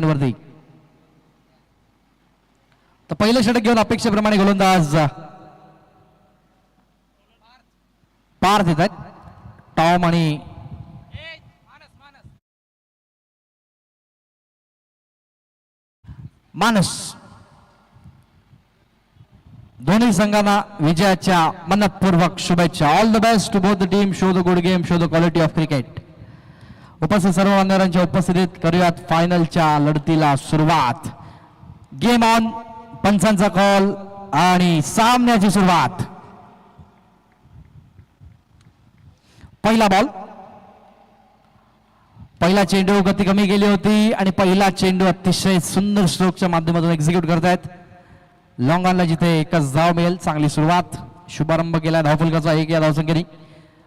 वरती तर पहिलं षटक घेऊन अपेक्षेप्रमाणे गोलंदाज पार देत आहेत टॉम आणि मानस. दोन्ही संघांना विजयाच्या मनपूर्वक शुभेच्छा. All the best to both the team. Show the good game, show the quality of cricket. उपस्थित सर्व मान्यवरांच्या उपस्थितीत करूयात फायनलच्या लढतीला सुरुवात. Game on. पंचांचा कॉल आणि सामन्याची सुरुवात. पहिला बॉल. पहिला चेंडू गती कमी गेली होती आणि पहिला चेंडू अतिशय सुंदर स्ट्रोकच्या माध्यमातून एक्झिक्यूट करतायत. लॉंग ऑनला जिथे एकच धाव मिळेल. चांगली सुरुवात. शुभारंभ केला धावफलकाचा 1 या धावसंख्येने.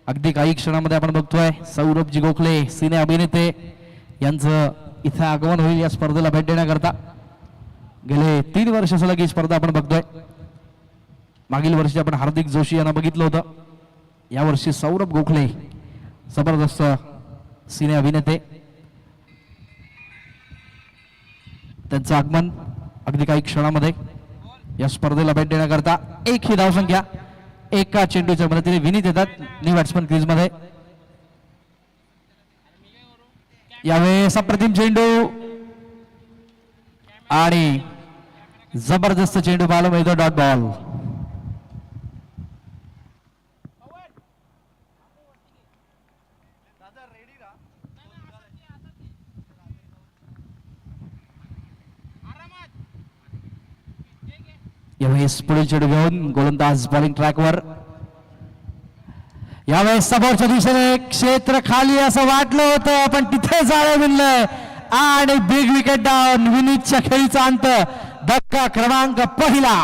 अगदी काही क्षणामध्ये आपण बघतोय सौरभजी गोखले सिने अभिनेते यांचं इथे आगमन होईल या स्पर्धेला भेट देण्याकरता. गेले 3 वर्ष सलग ही स्पर्धा आपण बघतोय. मागील वर्षी आपण हार्दिक जोशी यांना बघितलं होतं. यावर्षी सौरभ गोखले जबरदस्त सिने अभिनेते त्यांचं आगमन अगदी काही क्षणामध्ये या स्पर्धेला भेट देण्याकरता. 1 ही धावसंख्या. एका चेंडूच्या मदतीने विनीत येतात न्यू बॅट्समन क्रीज मध्ये. यावेळेस अप्रतिम चेंडू आणि जबरदस्त चेंडू पाहायला मिळतो. Dot ball. यावेळेस पुढील चेंडू घेऊन गोलंदाज बॉलिंग ट्रॅकवर. यावेळेस समोरच्या दिशेने क्षेत्र खाली असं वाटलं होतं पण तिथे जाळं विणलंय आणि बिग विकेट डाऊन. विनीतच्या खेळीचा अंत. धक्का क्रमांक पहिला.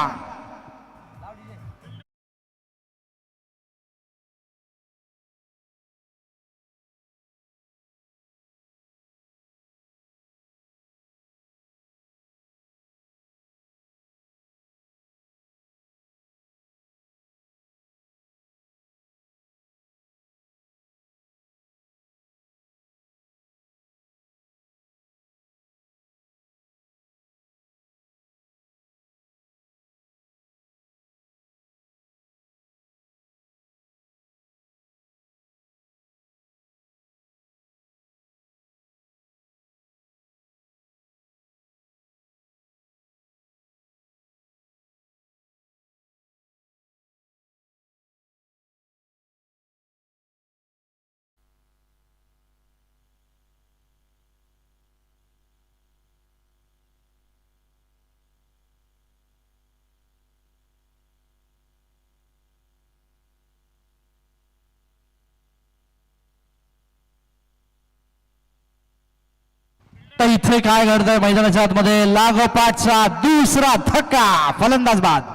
तर इथे काय घडतंय मैदानाच्या आतमध्ये. लागोपाठचा दुसरा धक्का. फलंदाज बाद.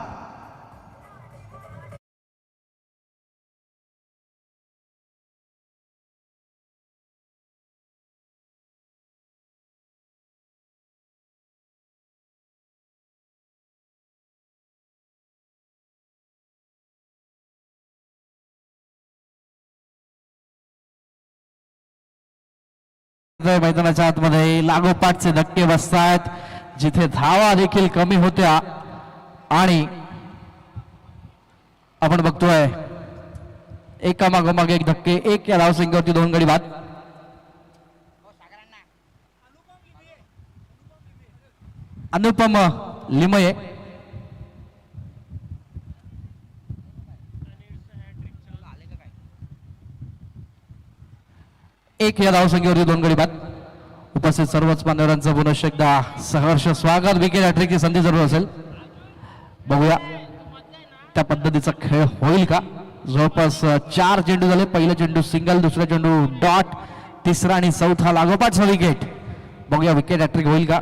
मैदानाच्या आतमध्ये लागोपाठचे धक्के बसतायत जिथे धावा देखील कमी होत्या आणि आपण बघतोय एकामागोमाग एक धक्के. 1 या धावसंख्येवरती 2 गडी बाद. अनुपम लिमये एक या धावसंख्येवरती 2 गडी बाद. उपस्थित सर्वच मान्यवरांचं पुनश्च एकदा सहर्ष स्वागत. विकेट हॅट्रिकची संधी जरूर असेल. बघूया त्या पद्धतीचा खेळ होईल का. जवळपास 4 चेंडू झाले. पहिला चेंडू सिंगल, दुसरा चेंडू डॉट, तिसरा आणि चौथा लागोपाठचा विकेट. बघूया विकेट हॅट्रिक होईल का.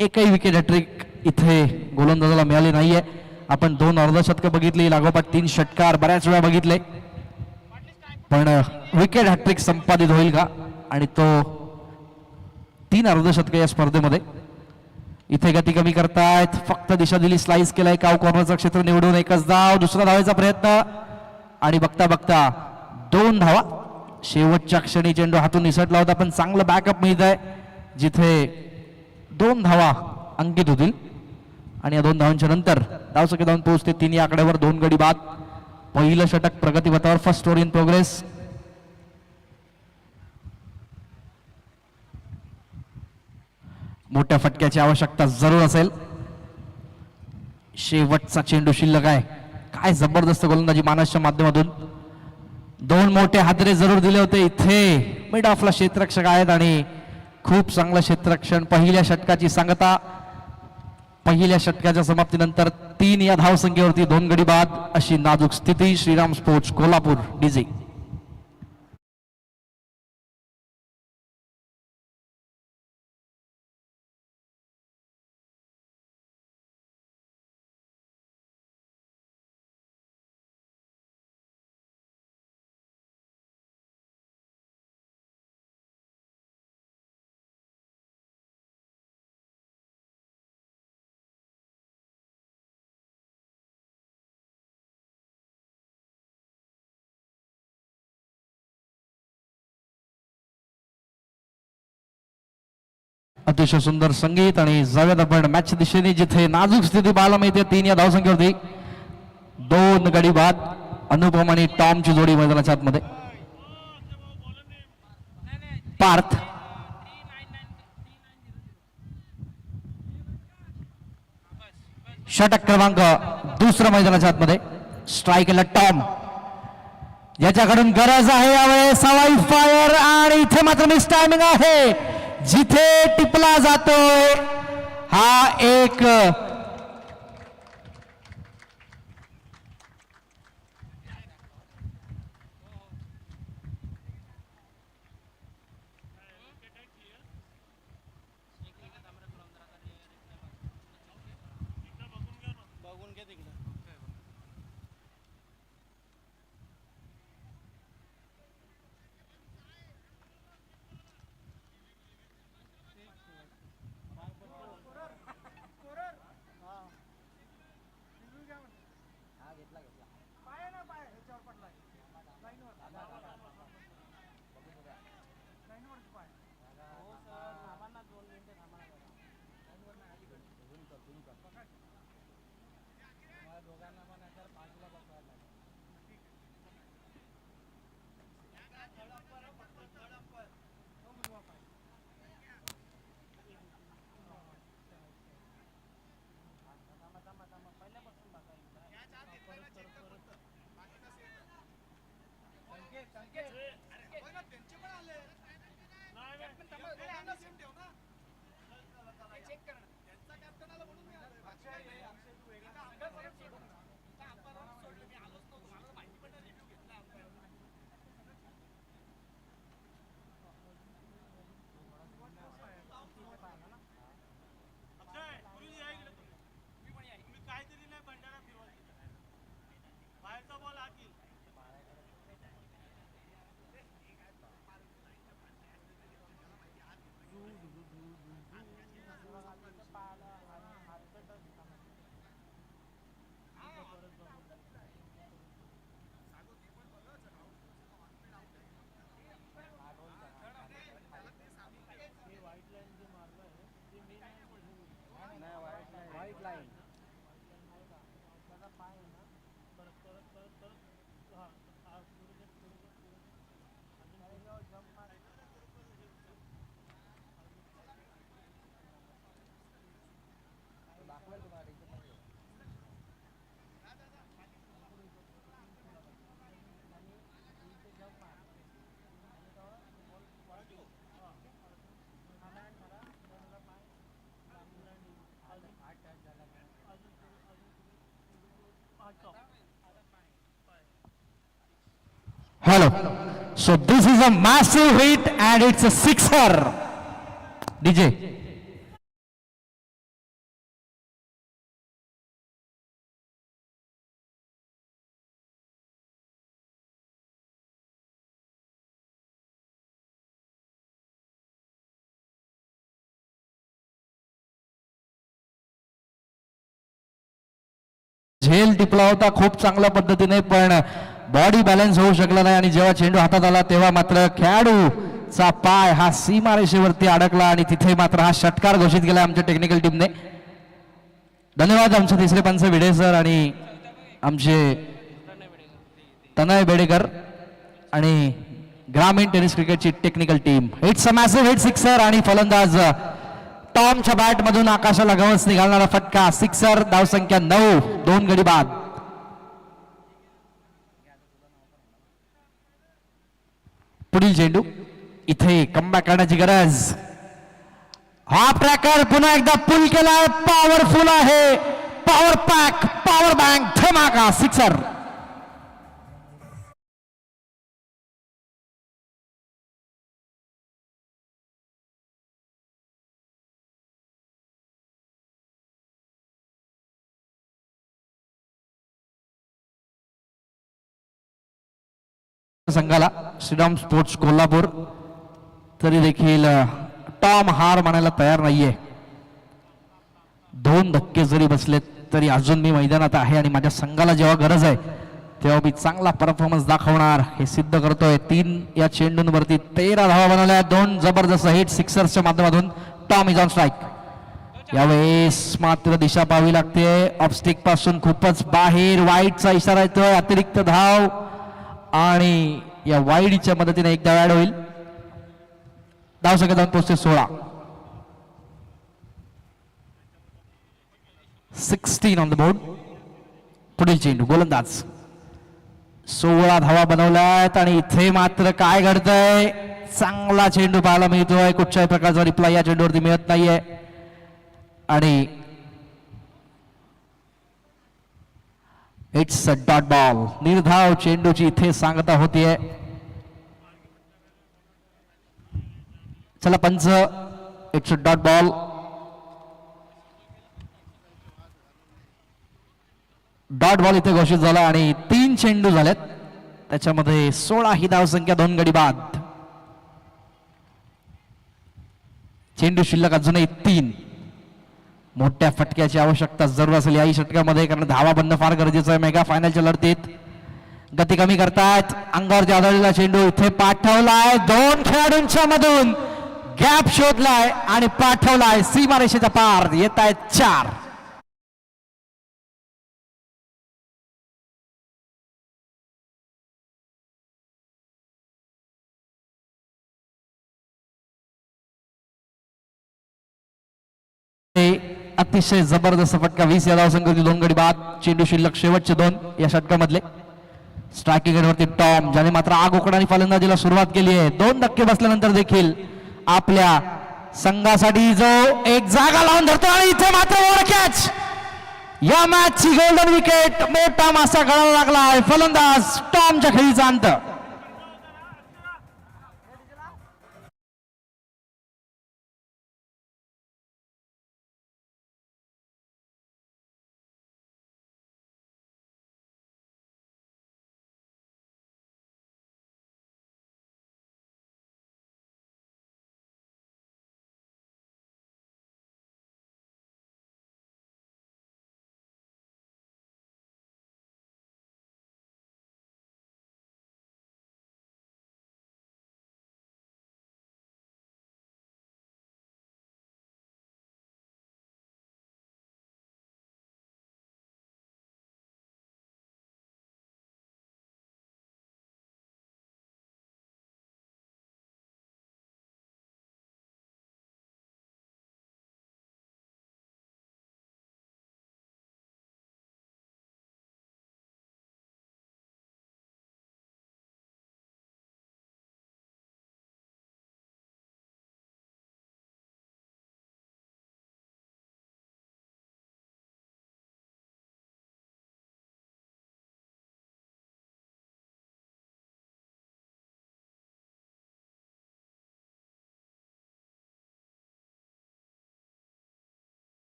एकही विकेट हॅट्रिक इथे गोलंदाजाला मिळाली नाहीये. आपण 2 अर्धशतकं बघितली, लागोपाठ 3 षटकार बऱ्याच वेळा बघितले पण विकेट हॅट्रिक संपादित होईल का. आणि तो 3 अर्धशतक या स्पर्धेमध्ये. इथे गती कमी करतायत. फक्त दिशा दिली, स्लाइस केलाय. काव कॉर्नरचं क्षेत्र निवडून एकच धाव. दुसरा धावायचा प्रयत्न आणि बघता बघता 2 धावा. शेवटच्या क्षणी चेंडू हातून निसटला होता, पण चांगलं बॅकअप मिळत आहे जिथे 2 धावा अंकित होतील आणि या 2 धावांच्या नंतर धावसंख्या धावून पोहोचते 3 या आकड्यावर. 2 गडी बाद. पहिलं षटक प्रगतीपथावर. First over in progress. मोठ्या फटक्याची आवश्यकता जरूर असेल. शेवटचा चेंडू शिल्लक आहे. काय जबरदस्त गोलंदाजी मानसच्या माध्यमातून. 2 मोठे हादरे जरूर दिले होते. इथे मिड ऑफला क्षेत्ररक्षक आहेत आणि खूप चांगलं क्षेत्ररक्षण. पहिल्या षटकाची सांगता. पहिल्या षटकाच्या समाप्तीनंतर 3 या धावसंख्येवरती 2 गडी बाद अशी नाजूक स्थिती. Shriram sports Kolhapur DJ. अतिशय सुंदर संगीत आणि जाऊयात आपण मॅच दिशेने जिथे नाजूक स्थिती पाहायला मिळते. 3 या धावसंख्येवरती 2 गडी बाद. अनुपम आणि टॉमची जोडी मैदानाच्या आतमध्ये. पार्थ षटक क्रमांक 2 मैदानाच्या आतमध्ये. स्ट्राईकला टॉम याच्याकडून गरज आहे यावेळेस. हवाई फायर आणि इथे मात्र मिस टायमिंग आहे. जिथे टिपला जातोय हा एक Hello. So this is a massive hit and it's a sixer. DJ. झेल टिपला होता खूप चांगल्या पद्धतीने, पण बॉडी बॅलन्स होऊ शकला नाही आणि जेव्हा चेंडू हातात आला तेव्हा मात्र खेळाडूचा पाय हा सीमारेषेवरती अडकला आणि तिथे मात्र हा षटकार घोषित केला आमच्या टेक्निकल टीमने. धन्यवाद आमचे तिसरे पंच भिडे सर आणि आमचे तनय बेडेकर आणि ग्रामीण टेनिस क्रिकेटची technical team. It's a massive hit sixer आणि फलंदाज टॉमच्या बॅट मधून आकाशाला गवस निघालणारा फटका सिक्सर. धावसंख्या 9, 2 गडी बाद. पुढील चेंडू इथे कमबॅक करण्याची गरज. हाफ ट्रॅकर पुन्हा एकदा पुल केलाय. पॉवरफुल आहे. पॉवर पॅक, पॉवर बँक, धमाका सिक्सर. संघाला श्रीराम स्पोर्ट्स कोल्हापूर तरी देखील टॉम हार मानायला तयार नाहीये. 2 धक्के जरी बसलेत तरी अजून मी मैदानात आहे आणि माझ्या संघाला जेव्हा गरज आहे तेव्हा मी चांगला परफॉर्मन्स दाखवणार हे सिद्ध करतोय. 3 या चेंडूंवरती 13 धावा बनवल्या. 2 जबरदस्त हिट सिक्सर्सच्या माध्यमातून टॉम इज ऑन स्ट्राईक. यावेळेस मात्र दिशा पाहावी लागते. ऑफस्टिक पासून खूपच बाहेर. वाईटचा इशारा येतोय. अतिरिक्त धाव आणि या वाईडच्या मदतीने एकदा ऍड होईल. धावसंख्या जाऊन पोहोचते 16. 16 ऑन द बोर्ड. पुढील चेंडू गोलंदाज. 16 धावा बनवल्यात आणि इथे मात्र काय घडतंय. चांगला चेंडू पाहायला मिळतोय. कुठच्याही प्रकारचा रिप्लाय या चेंडूवरती मिळत नाहीये आणि इट्स अ डॉट बॉल. निर्धाव चेंडूची इथे सांगता होतीये. चला पंच, it's a dot ball. Dot ball इथे घोषित झाला आणि 3 चेंडू झालेत. त्याच्यामध्ये 16 ही धावसंख्या, 2 गडी बाद. चेंडू शिल्लक अजूनही 3. मोठ्या फटक्याची आवश्यकता जरूर असेल याही षटकामध्ये कारण धावा बंद फार गरजेचं आहे. मेगा फायनलच्या लढतीत गती कमी करतायत. अंगावरती आदळलेला चेंडू इथे पाठवलाय. 2 खेळाडूंच्या मधून गॅप शोधलाय आणि पाठवलाय सीमारेषेच्या पार. येत आहेत 4. अतिशय जबरदस्त फटका. 20 या धावसंख्येची 2 गडी बाद. चेंडू शिल्लक शेवटचे 2 या षटकामधले. स्ट्रायकिंग एंडवरती टॉम ज्याने मात्र आग उकडाने फलंदाजीला सुरुवात केली आहे. 2 धक्के बसल्यानंतर देखील आपल्या संघासाठी जो एक जागा लावून धरतो आणि इथे मात्र ओव्हर कॅच. या मॅचची गोल्डन विकेट. मोठा मासा गळायला लागला. फलंदाज टॉमच्या खेळीचा अंत.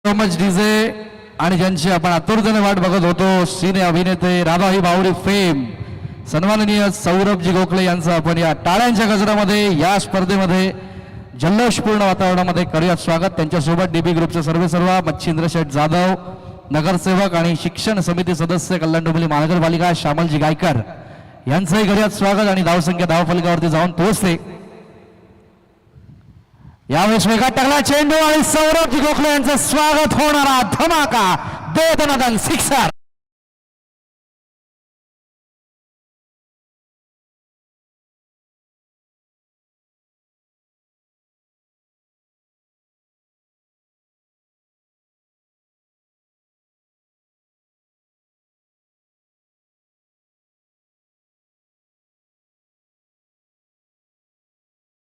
सो मच डीजे आणि ज्यांची आपण आतुरतेने वाट बघत होतो सिने अभिनेते राधाई बावरी फेम सन्माननीय सौरभजी गोखले यांचं आपण या टाळ्यांच्या गजरामध्ये या स्पर्धेमध्ये जल्लोषपूर्ण वातावरणामध्ये करूयात स्वागत. त्यांच्यासोबत डीबी ग्रुपचे सर्व मच्छिंद्र शेठ जाधव नगरसेवक आणि शिक्षण समिती सदस्य कल्याण डोंबिवली महानगरपालिका श्यामलजी गायकर यांचंही करूयात स्वागत. आणि धावसंख्या धावफलकावरती जाऊन पोहोचते. यावेळेस वेगात टाकला चेंडू आणि सौरभ गोखले यांचं स्वागत होणारा धमाका दे सिक्सर.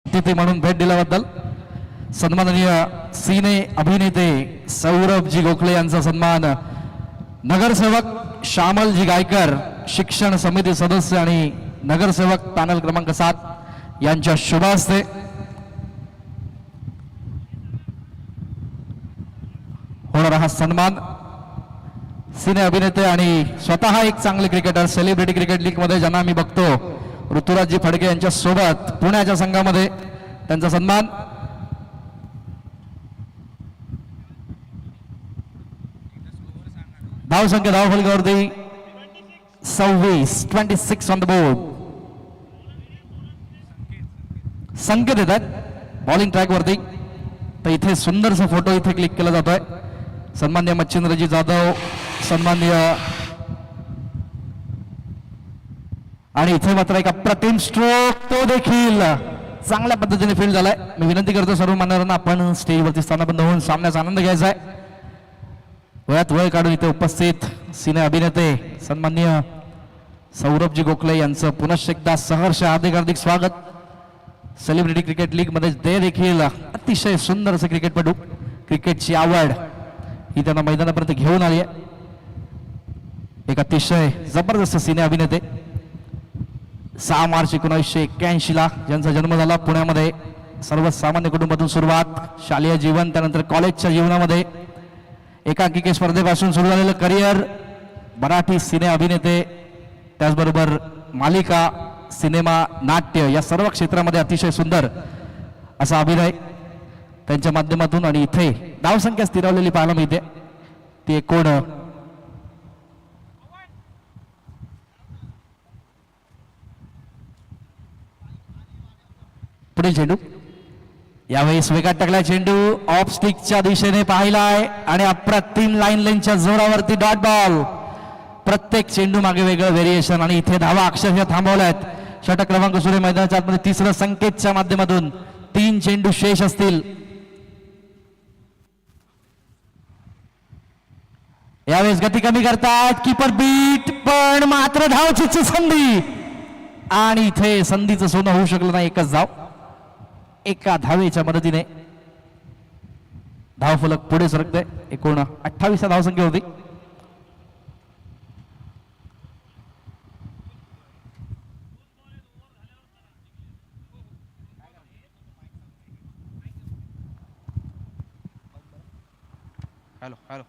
तिथे म्हणून भेट दिल्याबद्दल सन्माननीय सिने अभिनेते सौरभजी गोखले यांचा सन्मान नगरसेवक श्यामलजी गायकर शिक्षण समिती सदस्य आणि नगरसेवक पॅनल क्रमांक 7 यांच्या शुभ हस्ते होणारा हा सन्मान. सिने अभिनेते आणि स्वतः एक चांगले क्रिकेटर सेलिब्रिटी क्रिकेट लीग मध्ये ज्यांना आम्ही बघतो ऋतुराजजी फडके यांच्या सोबत पुण्याच्या संघामध्ये त्यांचा सन्मान. धावसंख्या धावफलकावरती 26 ऑन द बोर्ड. संकेत येत आहेत बॉलिंग ट्रॅक वरती. तर इथे सुंदरसा फोटो इथे क्लिक केला जातोय. सन्मान्य मच्छिंद्रजी जाधव सन्मान्य आणि इथे मात्र एक अप्रतिम स्ट्रोक तो देखील चांगल्या पद्धतीने फील्ड झालाय. मी विनंती करतो सर्व मान्यवरांना आपण स्टेजवरती स्थानबद्ध होऊन सामन्याचा आनंद घ्यायचा आहे. वयात वय काढून इथे उपस्थित सिने अभिनेते सन्माननीय सौरभजी गोखले यांचं पुनश्च एकदा सहर्ष हार्दिक स्वागत. सेलिब्रिटी क्रिकेट लीग मध्ये ते देखील अतिशय सुंदर असं क्रिकेटपटू क्रिकेटची आवड ही त्यांना मैदानापर्यंत घेऊन आली आहे. एक अतिशय जबरदस्त सिने अभिनेते 6 मार्च 1981 ला ज्यांचा जन्म झाला पुण्यामध्ये. सर्वसामान्य कुटुंबातून सुरुवात शालेय जीवन त्यानंतर कॉलेजच्या जीवनामध्ये एकांकिके स्पर्धेपासून सुरू झालेलं करिअर. मराठी सिने अभिनेते त्याचबरोबर मालिका सिनेमा नाट्य या सर्व क्षेत्रामध्ये अतिशय सुंदर असा अभिनय त्यांच्या माध्यमातून. आणि इथे धावसंख्या स्थिरावलेली पाहायला मिळते ती एकूण पुढील चेंडू यावेळेस वेगात टाकला चेंडू ऑफ स्टिकच्या दिशेने पाहिलाय आणि अप्रतिम लाईन लेनच्या जोरावरती डॉट बॉल. प्रत्येक चेंडू मागे वेगळं व्हेरिएशन आणि इथे धावा अक्षरशः थांबवल्यात. षटक क्रमांक सुरू मैदानाच्या आतमध्ये तिसरं संकेतच्या माध्यमातून 3 चेंडू शेष असतील. यावेळेस गती कमी करतात कीपर बीट पण मात्र धावचीची संधी आणि इथे संधीचं सोनं होऊ शकलं नाही. एकच धाव एका धावेच्या मदतीने धावफलक पुढे सरकते. एकूण 28 धावसंख्या होती. हॅलो हॅलो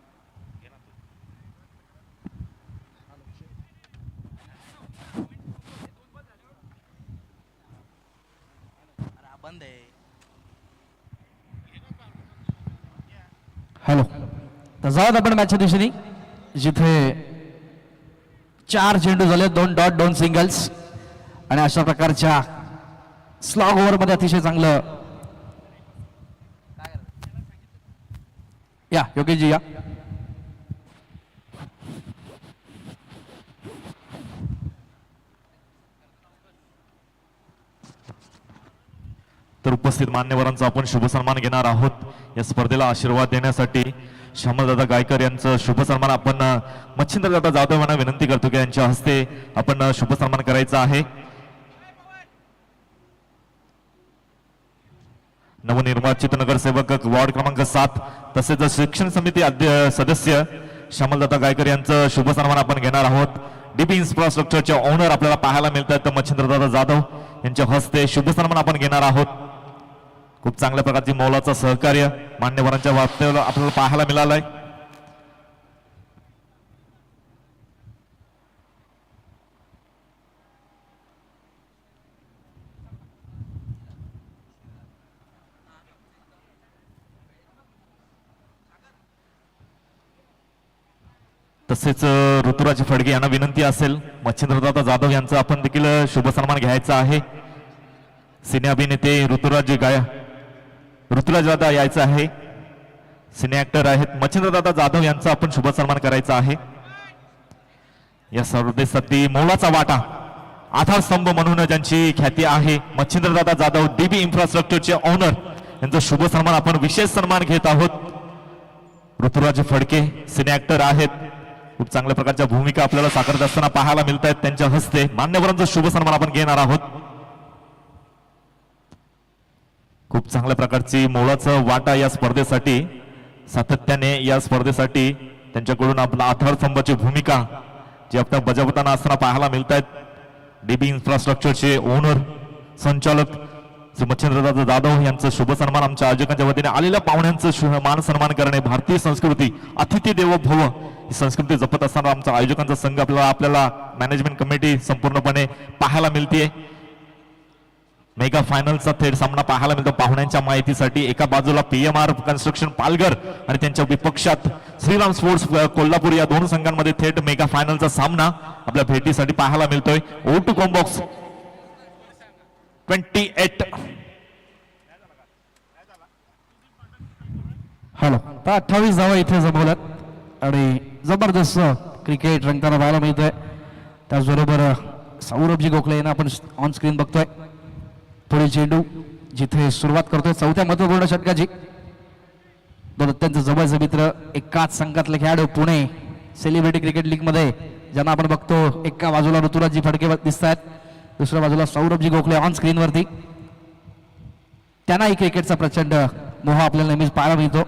बंद आहे. हॅलो तर जाऊन आपण मॅचच्या दिशेने जिथे 4 चेंडू झाले 2 डॉट 2 सिंगल्स आणि अशा प्रकारच्या स्लॉग ओव्हर मध्ये अतिशय चांगलं या योगेशजी या तर उपस्थित मान्यवरांचा आपण शुभ सन्मान घेणार आहोत. या स्पर्धेला आशीर्वाद देण्यासाठी श्यामलदादा गायकर यांचं शुभ सन्मान आपण मच्छिंद्रदादा जाधव यांना विनंती करतो की यांच्या हस्ते आपण शुभ सन्मान करायचा आहे. नवनिर्वाचित नगरसेवक वार्ड क्रमांक 7 तसेच शिक्षण समिती सदस्य श्यामलदादा गायकर यांचं शुभ सन्मान आपण घेणार आहोत. डीपी इन्फ्रास्ट्रक्चरचे ओनर आपल्याला पाहायला मिळतात मच्छिंद्रदादा जाधव यांच्या हस्ते शुभ सन्मान आपण घेणार आहोत. खूप चांगल्या प्रकारची मोलाचं सहकार्य मान्यवरांच्या बाबतीत आपल्याला पाहायला मिळालंय. तसेच ऋतुराज फडके यांना विनंती असेल मच्छिंद्रदादा जाधव यांचा आपण देखील शुभ सन्मान घ्यायचा आहे. सिने अभिनेते ऋतुराज दादा यायचं आहे. सिने ऍक्टर आहेत मच्छिंद्रदादा जाधव यांचा आपण शुभ सन्मान करायचा आहे. या स्पर्धेसाठी मोलाचा वाटा आधारस्तंभ म्हणून ज्यांची ख्याती आहे मच्छिंद्रदादा जाधव डीबी इन्फ्रास्ट्रक्चरचे ओनर यांचा शुभ सन्मान आपण विशेष सन्मान घेत आहोत. ऋतुराज फडके सिने ऍक्टर आहेत. खूप चांगल्या प्रकारच्या भूमिका आपल्याला साकारत असताना पाहायला मिळत आहेत. त्यांच्या हस्ते मान्यवरांचा शुभ सन्मान आपण घेणार आहोत. खूप चांगल्या प्रकारची मोलाचं वाटा या स्पर्धेसाठी सातत्याने या स्पर्धेसाठी त्यांच्याकडून आपला आधारस्तंभाची भूमिका जी आपण बजावताना असताना पाहायला मिळत आहेत. डीबी इन्फ्रास्ट्रक्चरचे ओनर संचालक श्री मच्छिंद्रदादा जाधव यांचं शुभ सन्मान आमच्या आयोजकांच्या वतीने आलेल्या पाहुण्यांचं मान सन्मान करणे. भारतीय संस्कृती अतिथी देवो भव ही संस्कृती जपत असताना आमचा आयोजकांचा संघ आपल्याला मॅनेजमेंट कमिटी संपूर्णपणे पाहायला मिळते. मेगा फायनलचा थेट सामना पाहायला मिळतो. पाहुण्यांच्या माहितीसाठी एका बाजूला पीएमआर कन्स्ट्रक्शन पालघर आणि त्यांच्या विपक्षात श्रीराम स्पोर्ट्स कोल्हापूर या दोन संघांमध्ये थेट मेगा फायनलचा सामना आपल्या भेटीसाठी पाहायला मिळतोय. O2 कॉम्बॉक्स 28 हॅलो 28 धावा इथे जमवल्यात आणि जबरदस्त क्रिकेट रंगताना पाहायला मिळतोय. त्याचबरोबर सौरभजी गोखले यांना आपण ऑन स्क्रीन बघतोय. पुढील चेंडू जिथे सुरुवात करतोय चौथ्या महत्वपूर्ण षटकाची. दोन अत्यंत जवळचे मित्र एकाच संघातले खेळाडू पुणे सेलिब्रिटी क्रिकेट लीग मध्ये ज्यांना आपण बघतो. एका बाजूला ऋतुराजजी फडके दिसत आहेत, दुसऱ्या बाजूला सौरभजी गोखले ऑन स्क्रीन वरती. त्यांनाही क्रिकेटचा प्रचंड मोह आपल्याला नेहमीच पाहायला मिळतो.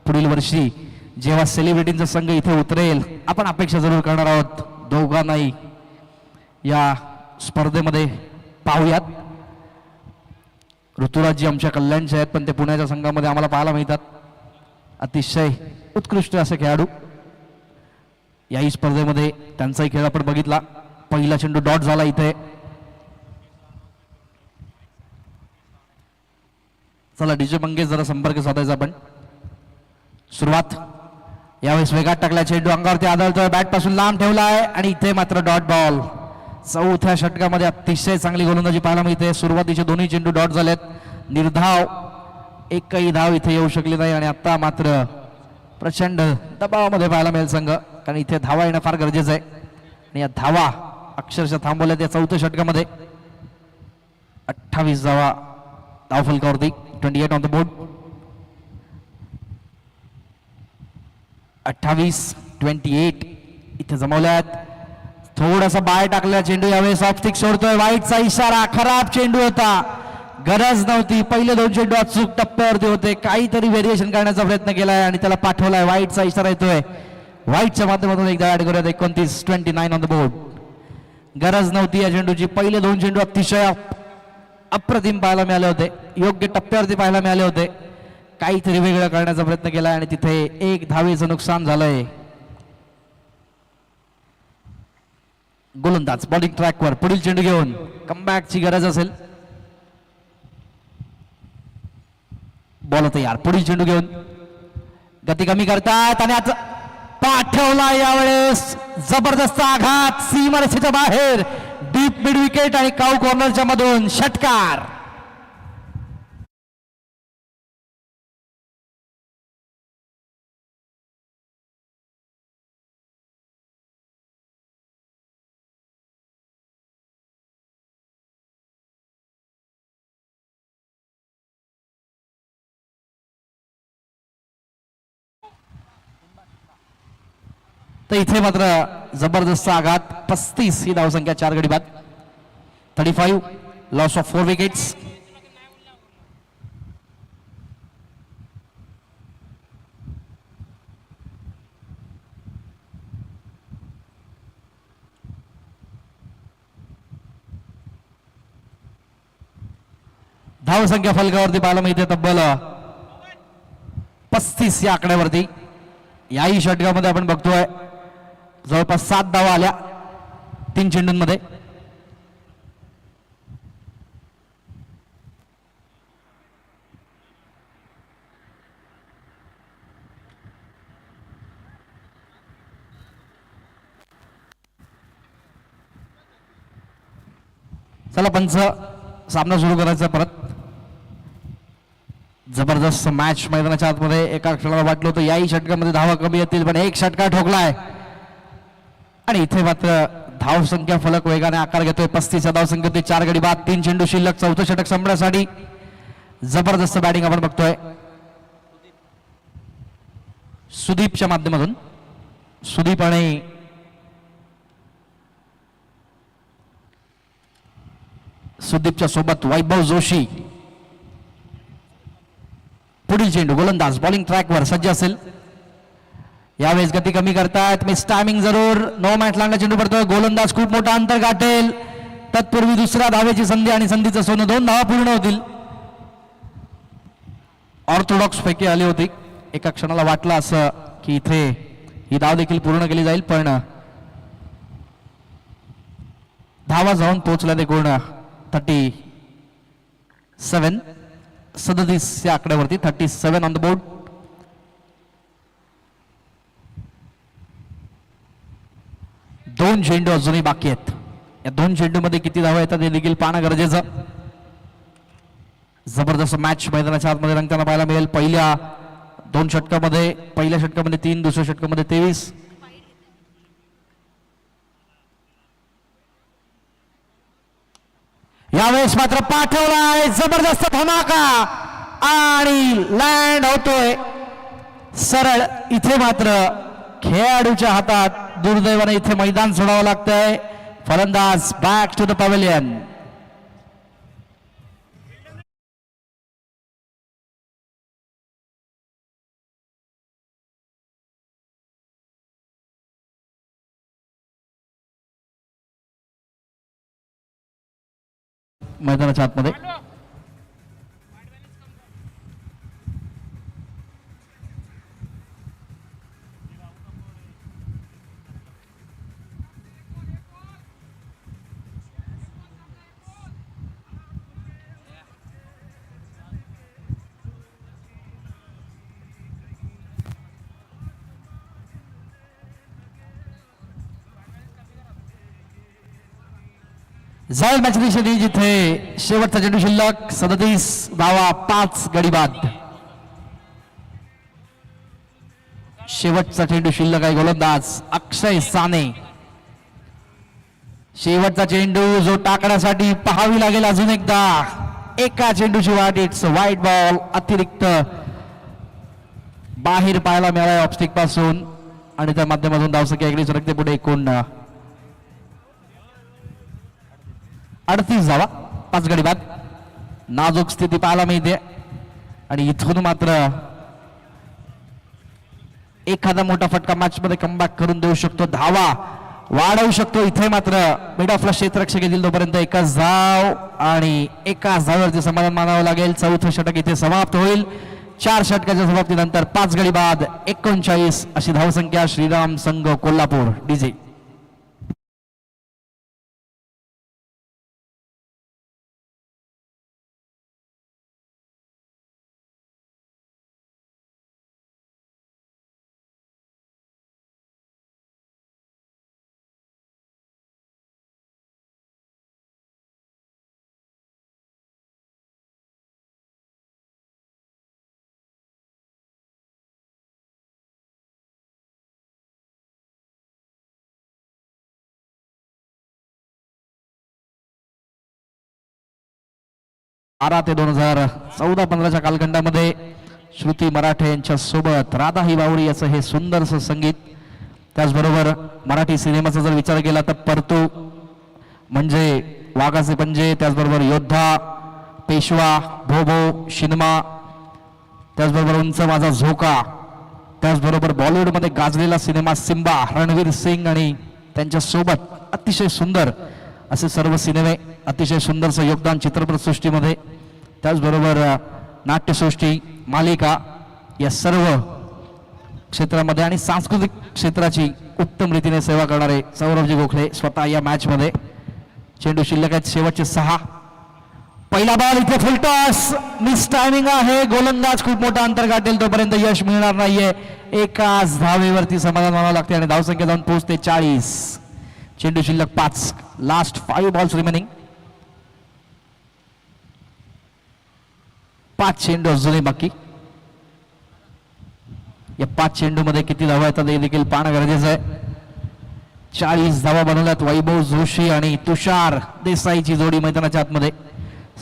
पुढील वर्षी जेव्हा सेलिब्रिटींचा संघ इथे उतरेल आपण अपेक्षा जरूर करणार आहोत दोघांनाही या स्पर्धेमध्ये पाहूयात. ऋतुराजजी आमच्या कल्याणचे आहेत पण ते पुण्याच्या संघामध्ये आम्हाला पाहायला मिळतात. अतिशय उत्कृष्ट असे खेळाडू. याही स्पर्धेमध्ये त्यांचाही खेळ आपण बघितला. पहिला चेंडू डॉट झाला इथे. चला डीजे मंगेश जरा संपर्क साधायचा आपण. सुरुवात यावेळेस वेगात टाकला चेंडू अंगावरती आदळतोय. बॅट पासून लांब ठेवलाय आणि इथे मात्र डॉट बॉल. चौथ्या षटकामध्ये अतिशय चांगली गोलंदाजी पाहायला मिळते. सुरुवातीचे दोन्ही चेंडू डॉट झालेत. निर्धाव एकही धाव इथे येऊ शकली नाही आणि आता मात्र प्रचंड दबावामध्ये पाहायला मिळेल संघ कारण इथे धावा येणं फार गरजेचं आहे आणि या धावा अक्षरशः थांबवल्यात या चौथ्या षटकामध्ये. 28 धावा धावफलकावरती. 28 ऑन द बोर्ड. 28 इथे जमवल्यात. थोडासा बाहेर टाकला चेंडू यावेळेस ऑफ स्टिक सोडतोय. वाईटचा इशारा. खराब चेंडू होता. गरज नव्हती. पहिले दोन चेंडू अचूक टप्प्यावरती होते. काहीतरी व्हेरिएशन करण्याचा प्रयत्न केलाय आणि त्याला पाठवलाय. वाईटचा इशारा येतोय. वाईटच्या माध्यमातून एकदा ऍड करूयात. 29 ऑन द बोर्ड. गरज नव्हती या चेंडूची. पहिले दोन चेंडू अतिशय अप्रतिम पाहायला मिळाले होते. योग्य टप्प्यावरती पाहायला मिळाले होते. काहीतरी वेगळं करण्याचा प्रयत्न केलाय आणि तिथे एक धावेचं नुकसान झालंय. गोलंदाज बॉलिंग ट्रॅकवर पुढील चेंडू घेऊन कमबॅकची गरज असेल. बॉल तयार. पुढील चेंडू घेऊन गती कमी करतात आणि आता पाठवला यावेळेस जबरदस्त आघात सीमारेषेच्या बाहेर. डीप मिड विकेट आणि काऊ कॉर्नरच्या मधून षटकार. तर इथे मात्र जबरदस्त आघात. 35 ही धावसंख्या 4 गडी बाद. 35 लॉस ऑफ 4 विकेट्स. धावसंख्या फलकावरती पाहायला मिळते तब्बल 35 या आकड्यावरती. याही षटकामध्ये आपण बघतोय जवळपास 7 धावा आल्या 3 चेंडूंमध्ये. चला पंच सामना सुरू करायचा परत. जबरदस्त मॅच मैदानाच्या आतमध्ये. एका क्षणाला वाटलं होतं याही षटकामध्ये धावा कमी येतील, पण एक षटका ठोकलाय आणि इथे मात्र धावसंख्या फलक वेगाने आकार घेतोय. 35 धावसंख्या, 4 गडी बाद, 3 चेंडू शिल्लक. चौथं षटक संपण्यासाठी जबरदस्त बॅटिंग आपण बघतोय सुदीपच्या माध्यमातून. सुदीप आणि सुदीपच्या सोबत वैभव जोशी. पुढील चेंडू गोलंदाज बॉलिंग ट्रॅकवर सज्ज असेल. यावेळेस गती कमी करतायत, मिस टायमिंग जरूर. नो मॅच लागला चेंडू पडतोय. गोलंदाज खूप मोठा अंतर गाठेल. तत्पूर्वी दुसऱ्या धावेची संधी आणि संधीचं सोनं. 2 धावा पूर्ण होतील. ऑर्थोडॉक्स पैकी आली होती. एका क्षणाला वाटलं असं की इथे ही धाव देखील पूर्ण केली जाईल, पण धावा जाऊन पोहोचला ते गुण 37 या आकड्यावरती. 37 ऑन द बोर्ड. दोन चेंडू अजूनही बाकी आहेत. या 2 चेंडूमध्ये किती धावा येतात हे देखील पाहणं गरजेचं. जबरदस्त मॅच मैदानाच्या आतमध्ये रंगताना पाहायला मिळेल. पहिल्या 2 षटकामध्ये, पहिल्या षटकामध्ये 3, दुसऱ्या षटकामध्ये 23. यावेळेस मात्र पाठवलाय जबरदस्त धमाका आणि लँड होतोय सरळ. इथे मात्र खेळाडूच्या हातात दुर्दैवाने इथे मैदान सोडावं लागतंय. फलंदाज बॅक टू द पॅव्हेलियन. मैदानाच्या आतमध्ये जाईल मॅच दिशेने, जिथे शेवटचा चेंडू शिल्लक. 37 धावा, 5 गडी बाद. शेवटचा चेंडू शिल्लक आहे. गोलंदाज अक्षय साने. शेवटचा चेंडू जो टाकण्यासाठी पाहावी लागेल अजून एकदा. एका चेंडूची वाट. इट्स वाईट बॉल. अतिरिक्त बाहेर पाहायला मिळाला ऑफस्टिक पासून आणि त्या माध्यमातून धावसंख्या इकडे सरकते पुढे. एकूण 38 धावा, 5 गडी बाद. नाजूक स्थिती पाहायला मिळते आणि इथून मात्र एखादा मोठा फटका मॅच मध्ये कमबॅक करून देऊ शकतो, धावा वाढवू शकतो. इथे मात्र मिड ऑफला क्षेत्ररक्षक येतील तोपर्यंत एकच धाव आणि एकाच धावावरती समाधान मानावं लागेल. चौथं षटक इथे समाप्त होईल. 4 षटकाच्या समाप्तीनंतर 5 गडी बाद, 39 अशी धावसंख्या. श्रीराम संघ कोल्हापूर. डीजे ते 2014-15च्या कालखंडामध्ये श्रुती मराठे यांच्या सोबत राधा ही बावरी याचं हे सुंदरसं संगीत. त्याचबरोबर मराठी सिनेमाचा जर विचार केला तर परतू म्हणजे वाघाचे पंजे, त्याचबरोबर योद्धा, पेशवा, भोभो, शिनमा, त्याचबरोबर उंच माझा झोका, त्याचबरोबर बॉलिवूडमध्ये गाजलेला सिनेमा सिम्बा, रणवीर सिंग आणि त्यांच्या सोबत अतिशय सुंदर असे सर्व सिनेमे, अतिशय सुंदरचं योगदान चित्रपट सृष्टीमध्ये. त्याचबरोबर नाट्यसृष्टी, मालिका या सर्व क्षेत्रामध्ये आणि सांस्कृतिक क्षेत्राची उत्तम रीतीने सेवा करणारे सौरभजी गोखले स्वतः या मॅच मध्ये. चेंडू शिल्लक आहेत शेवटचे 6. पहिला बॉल इथे फुलटॉस, मिस टायमिंग आहे. गोलंदाज खूप मोठा अंतर गाठेल तोपर्यंत यश मिळणार नाहीये. एकाच धावेवरती समाधान मानावं लागते आणि धावसंख्या जाऊन पोहोचते 40. चेंडू शिल्लक 5. Last 5 balls remaining. 5 चेंडू अजूनही बाकी. या 5 चेंडू मध्ये किती धावा येतात हे देखील पाहणं गरजेचं आहे. 40 धावा बनवल्यात. वैभव जोशी आणि तुषार देसाईची जोडी मैदानाच्या आतमध्ये.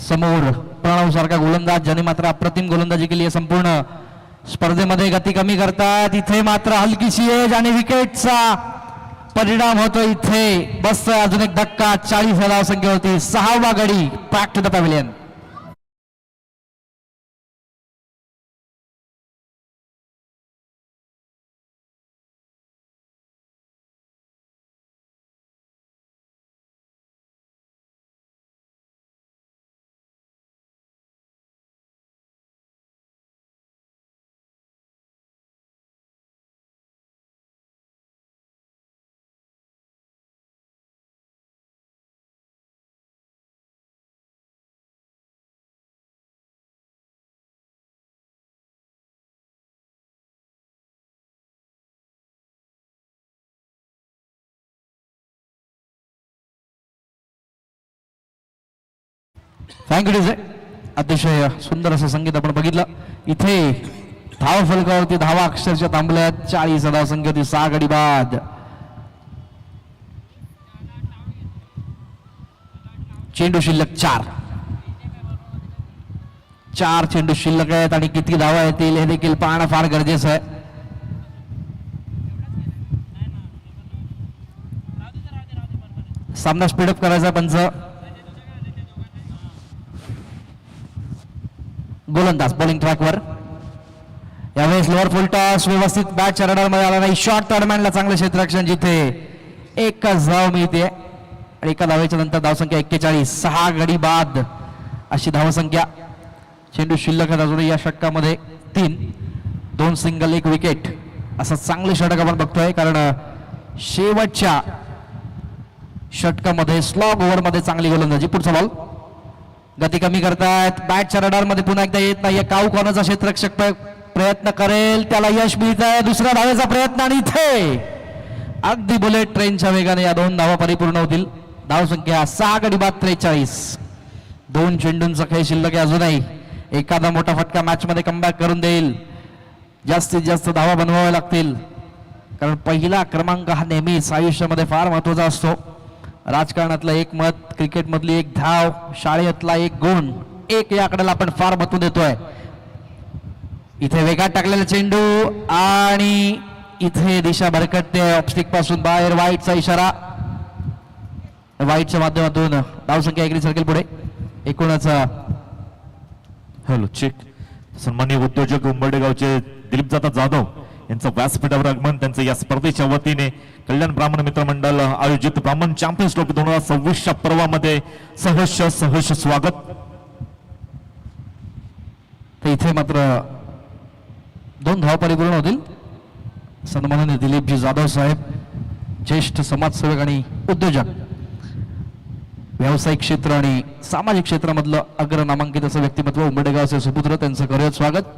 समोर प्रणव सारखा गोलंदाज ज्याने मात्र अप्रतिम गोलंदाजी केली आहे संपूर्ण स्पर्धेमध्ये. गती कमी करतात. इथे मात्र हलकीशी एज आणि विकेटचा परिणाम होतो. इथे बसतोय अजून एक धक्का. 40 या धावसंख्येवरती 6वा गडी. Back to the pavilion. Thank you DJ. अतिशय सुंदर असं संगीत आपण बघितलं. इथे धाव फलकावरती धावा अक्षरशः थांबल्यात. 40 धावसंख्येवरती 6 गडी बाद. चेंडू शिल्लक 4. 4 चेंडू शिल्लक आहेत आणि किती धावा येतील हे देखील पाहणं फार गरजेचं आहे. सामना स्पीडअप करायचा. पंच गोलंदाज बॉलिंग ट्रॅकवर. यावेळेस लोअर फुल टॉस व्यवस्थित बॅटच्या रडारमध्ये आला नाही. शॉर्ट टर्नमॅनला चांगलं क्षेत्ररक्षण जिथे एकच धाव मिळते आणि एका धावेच्या नंतर धावसंख्या 41. 6 गडी बाद अशी धावसंख्या. चेंडू शिल्लक अजून या षटकामध्ये 3. 2 सिंगल 1 विकेट असं चांगले षटक आपण बघतोय. कारण शेवटच्या षटकामध्ये स्लॉग ओव्हरमध्ये चांगली गोलंदाजी. पुढचा बॉल. गती कमी करतायत. बॅटच्या रडारमध्ये पुन्हा एकदा येत नाहीये. काऊ कॉर्नरचा क्षेत्ररक्षक प्रयत्न करेल, त्याला यश मिळत आहे. दुसऱ्या धावेचा प्रयत्न आणि इथे अगदी बुलेट ट्रेनच्या वेगाने या 2 धावा परिपूर्ण होतील. धावसंख्या 6 गडी बाद 43. 2 चेंडूंचा खेळ शिल्लक आहे अजूनही. एखादा मोठा फटका मॅच मध्ये कमबॅक करून देईल. जास्तीत जास्त धावा बनवाव्या लागतील कारण पहिला क्रमांक हा नेहमीच आयुष्यामध्ये फार महत्वाचा असतो. राजकारणातलं 1 मत, क्रिकेटमधली 1 धाव, शाळेतला 1 गुण, 1 या आकड्याला आपण फार महत्व देतोय. इथे वेगात टाकलेला चेंडू आणि इथे दिशा भरकटते. ऑफस्टिक पासून बाहेर. वाईटचा इशारा. वाईटच्या माध्यमातून धावसंख्या 1 सर्कल पुढे. एकूणच हॅलो चेक. सन्माननीय उद्योजक उंबर्डे गावचे दिलीपदादा जाधव यांचं व्यासपीठावर आगमन. त्यांचं या स्पर्धेच्या वतीने कल्याण ब्राह्मण मित्र मंडळ आयोजित ब्राह्मण चॅम्पियन्स ट्रॉफी 2026च्या पर्वामध्ये सहर्ष स्वागत. तर इथे मात्र 2 धावा परिपूर्ण होतील. सन्माननीय दिलीपजी जाधव साहेब, ज्येष्ठ समाजसेवक आणि उद्योजक, व्यावसायिक क्षेत्र आणि सामाजिक क्षेत्रामधलं अग्र नामांकित असं व्यक्तिमत्व, उंबर्डे गावचे सुपुत्र, त्यांचं खरंच स्वागत.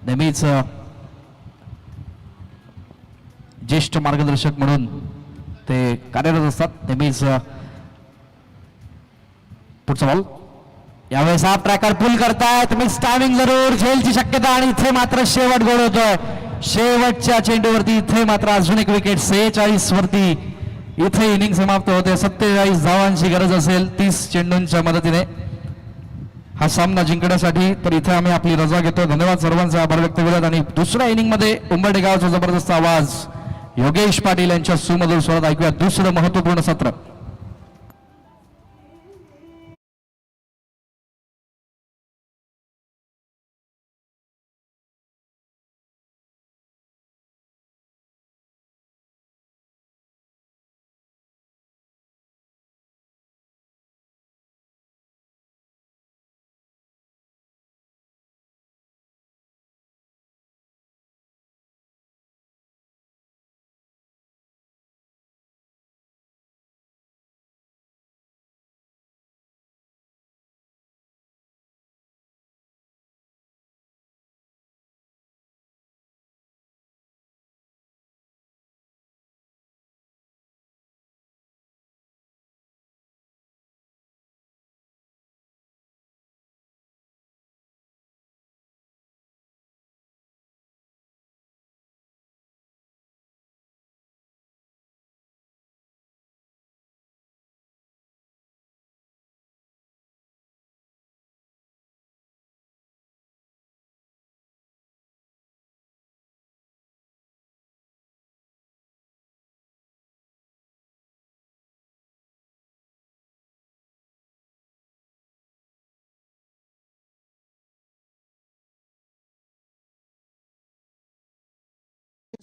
नेहमीच ज्येष्ठ मार्गदर्शक म्हणून ते कार्यरत असतात. नेहमीच. पुढचा बॉल. यावेळेस हा ट्रॅकर पुल करतायत. मिस टायमिंग जरूर. झेलची शक्यता आणि इथे मात्र शेवट गोल होतोय. शेवटच्या चेंडूवरती इथे मात्र अजून 1 विकेट. 46 वरती इथे इनिंग समाप्त होते. 27 धावांची गरज असेल 30 चेंडूंच्या मदतीने हा सामना जिंकण्यासाठी. तर इथे आम्ही आपली रजा घेतो. धन्यवाद सर्वांचे आभार व्यक्त करूयात. आणि दुसऱ्या इनिंग मध्ये उंबर्डे गावचा जबरदस्त आवाज योगेश पाटील यांच्या सुमधुर स्वरात ऐकूया. दुसरं महत्वपूर्ण सत्र.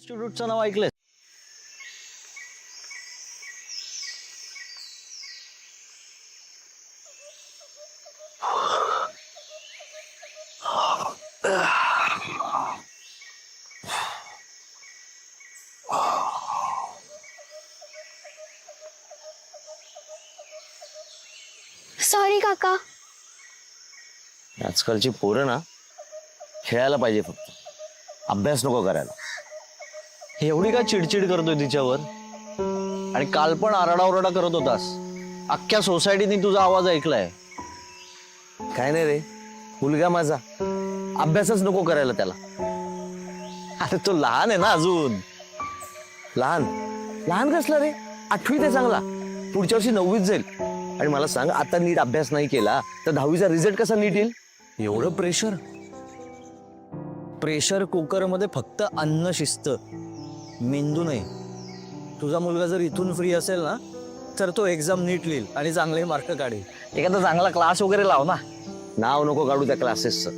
इन्स्टिट्यूटचं नाव ऐकलंय? सॉरी काका. आजकालची पोरं ना खेळायला पाहिजे, फक्त अभ्यास नको करायला. एवढी का चिडचिड करतोय तिच्यावर? आणि काल पण आरडाओरडा करत होतास. अख्ख्या सोसायटीने तुझा आवाज ऐकलाय. काय नाही रे, मुलगा माझा, अभ्यासच नको करायला त्याला. अरे तो लहान आहे ना अजून. लहान लहान कसला रे? 8वीत आहे चांगला, पुढच्या वर्षी 9वीत जाईल. आणि मला सांग, आता नीट अभ्यास नाही केला तर 10वीचा रिझल्ट कसा नीट येईल? एवढं प्रेशर. प्रेशर कुकर मध्ये फक्त अन्न शिस्त, मेंदू नाही. तुझा मुलगा जर इथून फ्री असेल ना तर तो एक्झाम नीट लिहिल आणि चांगले मार्क काढेल. एखादा चांगला क्लास वगैरे लाव ना. नाव नको काढू त्या क्लासेसचं.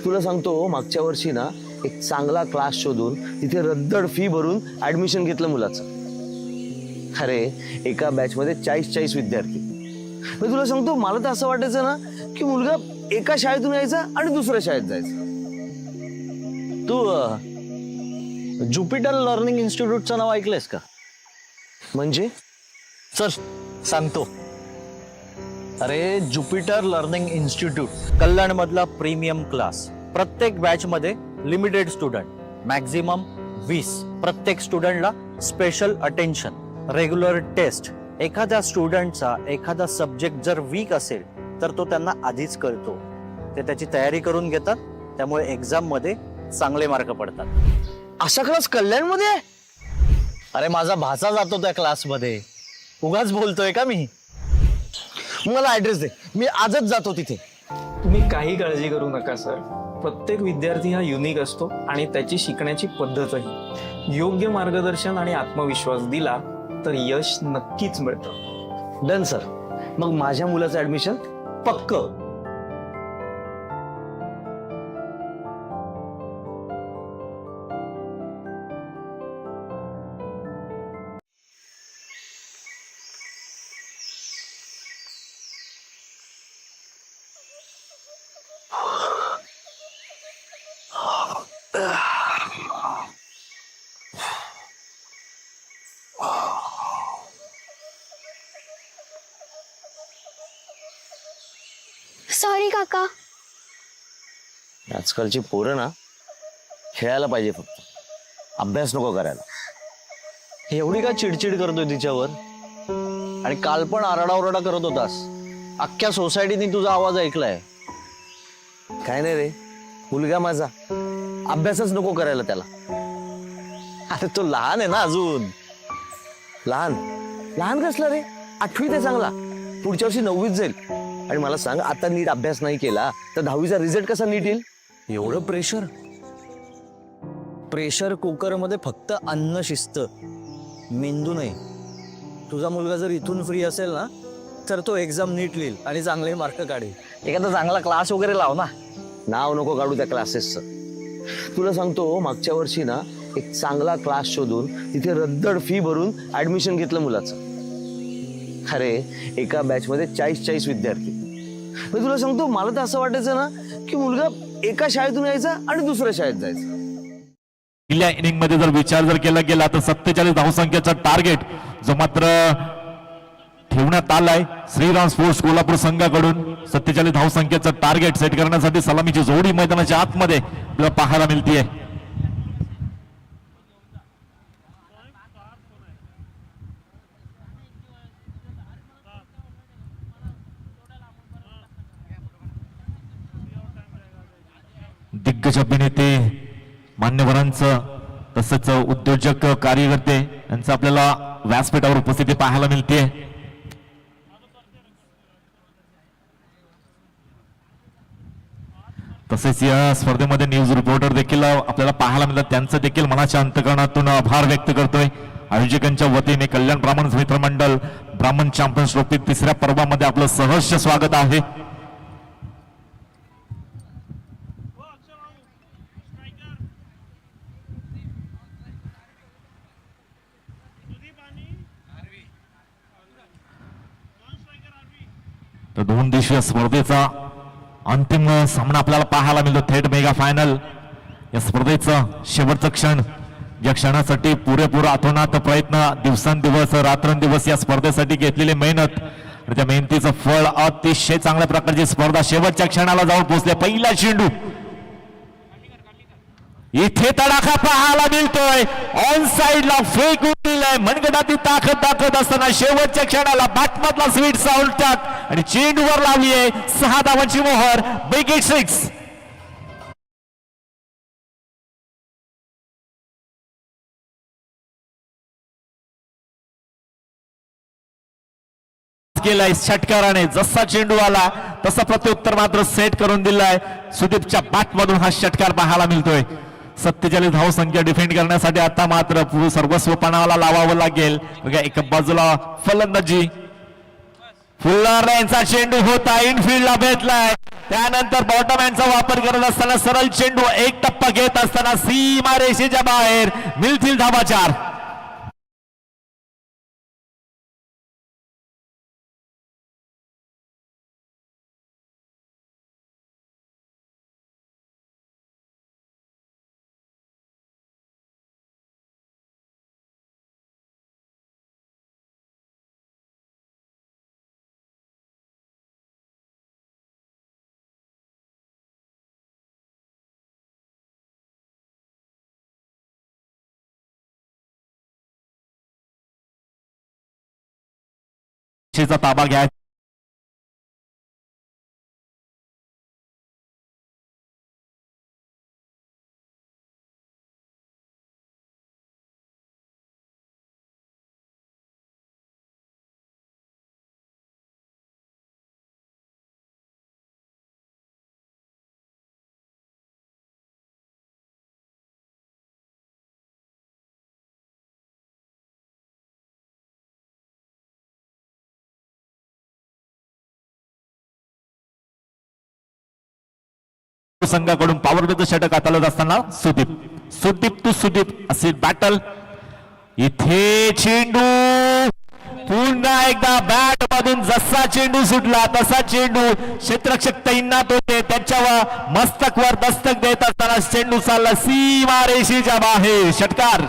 तुला सांगतो, मागच्या वर्षी ना एक चांगला क्लास शोधून तिथे रद्दड फी भरून ऍडमिशन घेतलं मुलाचं. अरे एका बॅच मध्ये 40 विद्यार्थी. मी तुला सांगतो, मला तर असं वाटायचं ना की मुलगा एका शाळेतून यायचा आणि दुसऱ्या शाळेत जायचा. तू ज्युपिटर लर्निंग इन्स्टिट्यूटचं नाव ऐकलंयस का? म्हणजे चल सांगतो. अरे ज्युपिटर लर्निंग इन्स्टिट्यूट कल्याण मधला प्रीमियम क्लास. प्रत्येक बॅच मध्ये लिमिटेड स्टुडंट, मॅक्झिमम 20. प्रत्येक स्टुडंटला स्पेशल अटेन्शन, रेग्युलर टेस्ट. एखाद्या स्टुडंटचा एखादा सब्जेक्ट जर वीक असेल तर तो त्यांना आधीच कळतो. ते त्याची तयारी करून घेतात, त्यामुळे एक्झाम मध्ये चांगले मार्क पडतात. असा क्लास कल्याणमध्ये? अरे माझा भाचा जातो त्या क्लासमध्ये. उगाच बोलतोय का मी? मला ऍड्रेस दे, मी आजच जातो तिथे. तुम्ही काही काळजी करू नका सर. प्रत्येक विद्यार्थी हा युनिक असतो आणि त्याची शिकण्याची पद्धतही. योग्य मार्गदर्शन आणि आत्मविश्वास दिला तर यश नक्कीच मिळतं. Done sir. मग माझ्या मुलाचं ऍडमिशन पक्क. सॉरी काका. आजकालची पोरं ना खेळायला पाहिजे, फक्त अभ्यास नको करायला. एवढी का चिडचिड करतोय तिच्यावर? आणि काल पण आरडाओरडा करत होतास. अख्ख्या सोसायटीने तुझा आवाज ऐकलाय. काय नाही रे, मुलगा माझा, अभ्यासच नको करायला त्याला. अरे तो लहान आहे ना अजून. लहान लहान कसला रे? 8वीत आहे चांगला, पुढच्या वर्षी 9वीत जाईल. आणि मला सांग, आता नीट अभ्यास नाही केला तर 10वीचा रिझल्ट कसा नीट येईल? एवढं प्रेशर. प्रेशर कुकर मध्ये फक्त अन्न शिस्त, मेंदू नाही. तुझा मुलगा जर इथून फ्री असेल ना तर तो एक्झाम नीट लिहिल आणि चांगले मार्क काढेल. एखादा चांगला क्लास वगैरे लाव ना. नाव नको काढू त्या क्लासेसचं. तुला सांगतो, मागच्या वर्षी ना एक चांगला क्लास शोधून तिथे रद्दड फी भरून ऍडमिशन घेतलं मुलाचं. अरे एका बॅच मध्ये 40 विद्यार्थी. मी तुला सांगतो, मला तर असं वाटायचं ना की मुलगा एका शाळेतून यायचा आणि दुसऱ्या शाळेत जायचा. पहिल्या इनिंग मध्ये जर विचार जर केला गेला तर 47 धावसंख्येचा टार्गेट जो मात्र ठेवण्यात आलाय श्रीराम स्पोर्ट्स कोल्हापूर संघाकडून. 47 धावसंख्येचं टार्गेट सेट करण्यासाठी सलामीची जोडी मैदानाच्या आतमध्ये आपल्याला पाहायला मिळतीये. दिग्गज अभिनेते, मान्यवरांचं तसंच उद्योजक, कार्यकर्ते यांचं आपल्याला व्यासपीठावर उपस्थिती पाहायला मिळते. तसेच या स्पर्धेमध्ये न्यूज रिपोर्टर देखील आपल्याला पाहायला मिळतात. त्यांचं देखील मनाच्या अंतकरणातून आभार व्यक्त करतोय. आयोजकांच्या वतीने कल्याण ब्राह्मण मित्र मंडळ ब्राह्मण चॅम्पियन्स ट्रॉफी 3ऱ्या पर्वामध्ये आपलं सहर्ष स्वागत आहे. 2 दिवसीय स्पर्धेचा अंतिम सामना आपल्याला पाहायला मिळतो. थेट मेगा फायनल या स्पर्धेचं शेवटचं क्षण, ज्या क्षणासाठी पुरेपूर अतोनात प्रयत्न, दिवसांदिवस रात्रंदिवस या स्पर्धेसाठी घेतलेली मेहनत आणि त्या मेहनतीचं फळ अतिशय चांगल्या प्रकारची स्पर्धा शेवटच्या क्षणाला जाऊन पोहोचले. पहिला चेंडू इथे तडाखा पाहायला मिळतोय. ऑन साइडला फेकून दिलाय. मनगटातील ताकद दाखवत असताना शेवटच्या क्षणाला बॅटमधला स्वीट साऊंड टाक आणि चेंडूवर लावली आहे 6 धावांची मोहर. बिग 6 केलाय षटकाराने. जसा चेंडू आला तसा प्रत्युत्तर मात्र सेट करून दिलाय. सुदीपच्या बॅटमधून हा षटकार पाहायला मिळतोय. 47 धावसंख्या डिफेंड करण्यासाठी आता मात्र सर्वस्व पणाला लावावं लागेल. एका बाजूला फलंदाजी फुल्लर यांचा चेंडू होता, इनफिल्डला भेटलाय. त्यानंतर बॉटम हँडचा वापर करत असताना सरळ चेंडू एक टप्पा घेत असताना सीमा रेषेच्या बाहेर. मिळतील धावा 4. ताबा घ्या. संघाकडून पॉवर विरुद्ध षटक हाताळत असताना सुदीप असे बॅटल. इथे चेंडू पुन्हा एकदा बॅट मधून जसा चेंडू सुटला तसा चेंडू क्षेत्ररक्षक तैनात होते. त्यांच्यावर मस्तकवर दस्तक देत असताना चेंडू चालला सीमा रेषेच्या बाहेर. षटकार.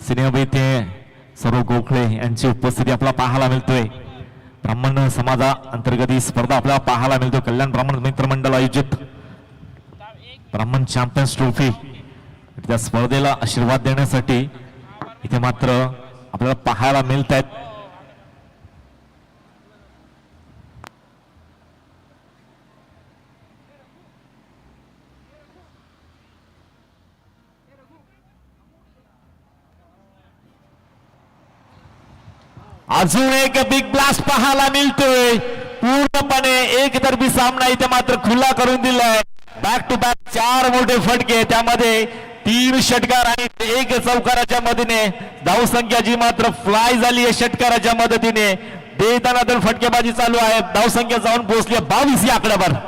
सिनेमा इथे सर्व गोखळे यांची उपस्थिती आपल्याला पाहायला मिळतोय. ब्राह्मण समाजा अंतर्गत ही स्पर्धा आपल्याला पाहायला मिळतो. कल्याण ब्राह्मण मित्र मंडळ आयोजित ब्राह्मण चॅम्पियन्स ट्रॉफी त्या स्पर्धेला आशीर्वाद देण्यासाठी इथे मात्र आपल्याला पाहायला मिळत आहेत. अजून एक बिग ब्लास्ट पाहायला मिळतोय. पूर्णपणे एकतर्फी सामना इथे मात्र खुला करून दिलाय. बॅक टू बॅक 4 मोठे फटके, त्यामध्ये 3 षटकार आणि 1 चौकाराच्या मदतीने धावसंख्या जी मात्र फ्लाय झाली आहे षटकाराच्या मदतीने. देताना तर फटकेबाजी चालू आहे. धावसंख्या जाऊन पोहोचली 22 या आकड्यावर.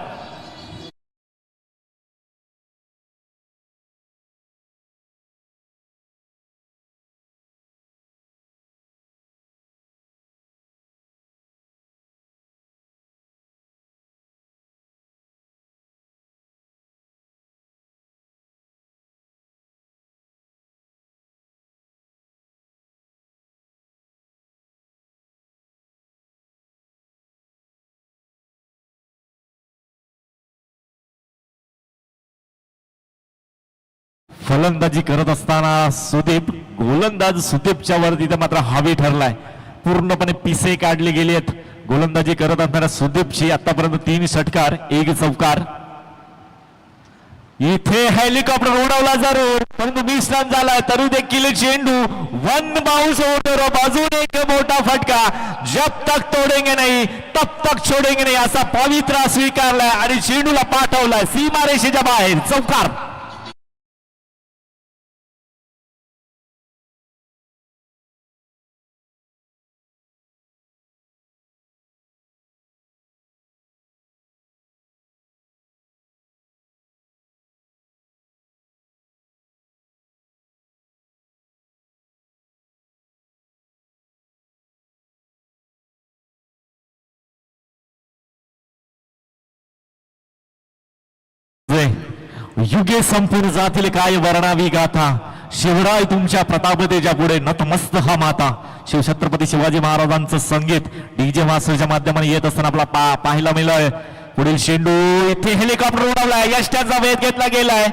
फलंदाजी करत असताना सुदीप, गोलंदाज सुदीपच्या वरती मात्र हावी ठरलाय. पूर्णपणे पिसे काढले गेले आहेत. गोलंदाजी करत असणाऱ्या सुदीपची आतापर्यंत 3 षटकार 1 चौकार. इथे हेलिकॉप्टर उडवला जरूर परंतु मिस रन झालाय. तरी देखील चेंडू 1 बाउंस होतो. अजून एक मोठा फटका. जब तक तोडेंगे नाही तब तक छोडेंगे नाही असा पवित्रा स्वीकारलाय आणि चेंडूला पाठवलाय सीमारेषेच्या बाहेर. चौकार. युगे संपून जातील काय वर्णावी गाथा, शिवराय तुमच्या प्रतापतेच्या पुढे नतमस्त हा माता. शिवछत्रपती शिवाजी महाराजांचं संगीत डीजे मास्टरच्या माध्यमाने येत असताना आपला पाहायला मिळालंय. पुढील शेंडू इथे हेलिकॉप्टर उडवलाय, यष्ट्याचा वेध घेतला गेलाय.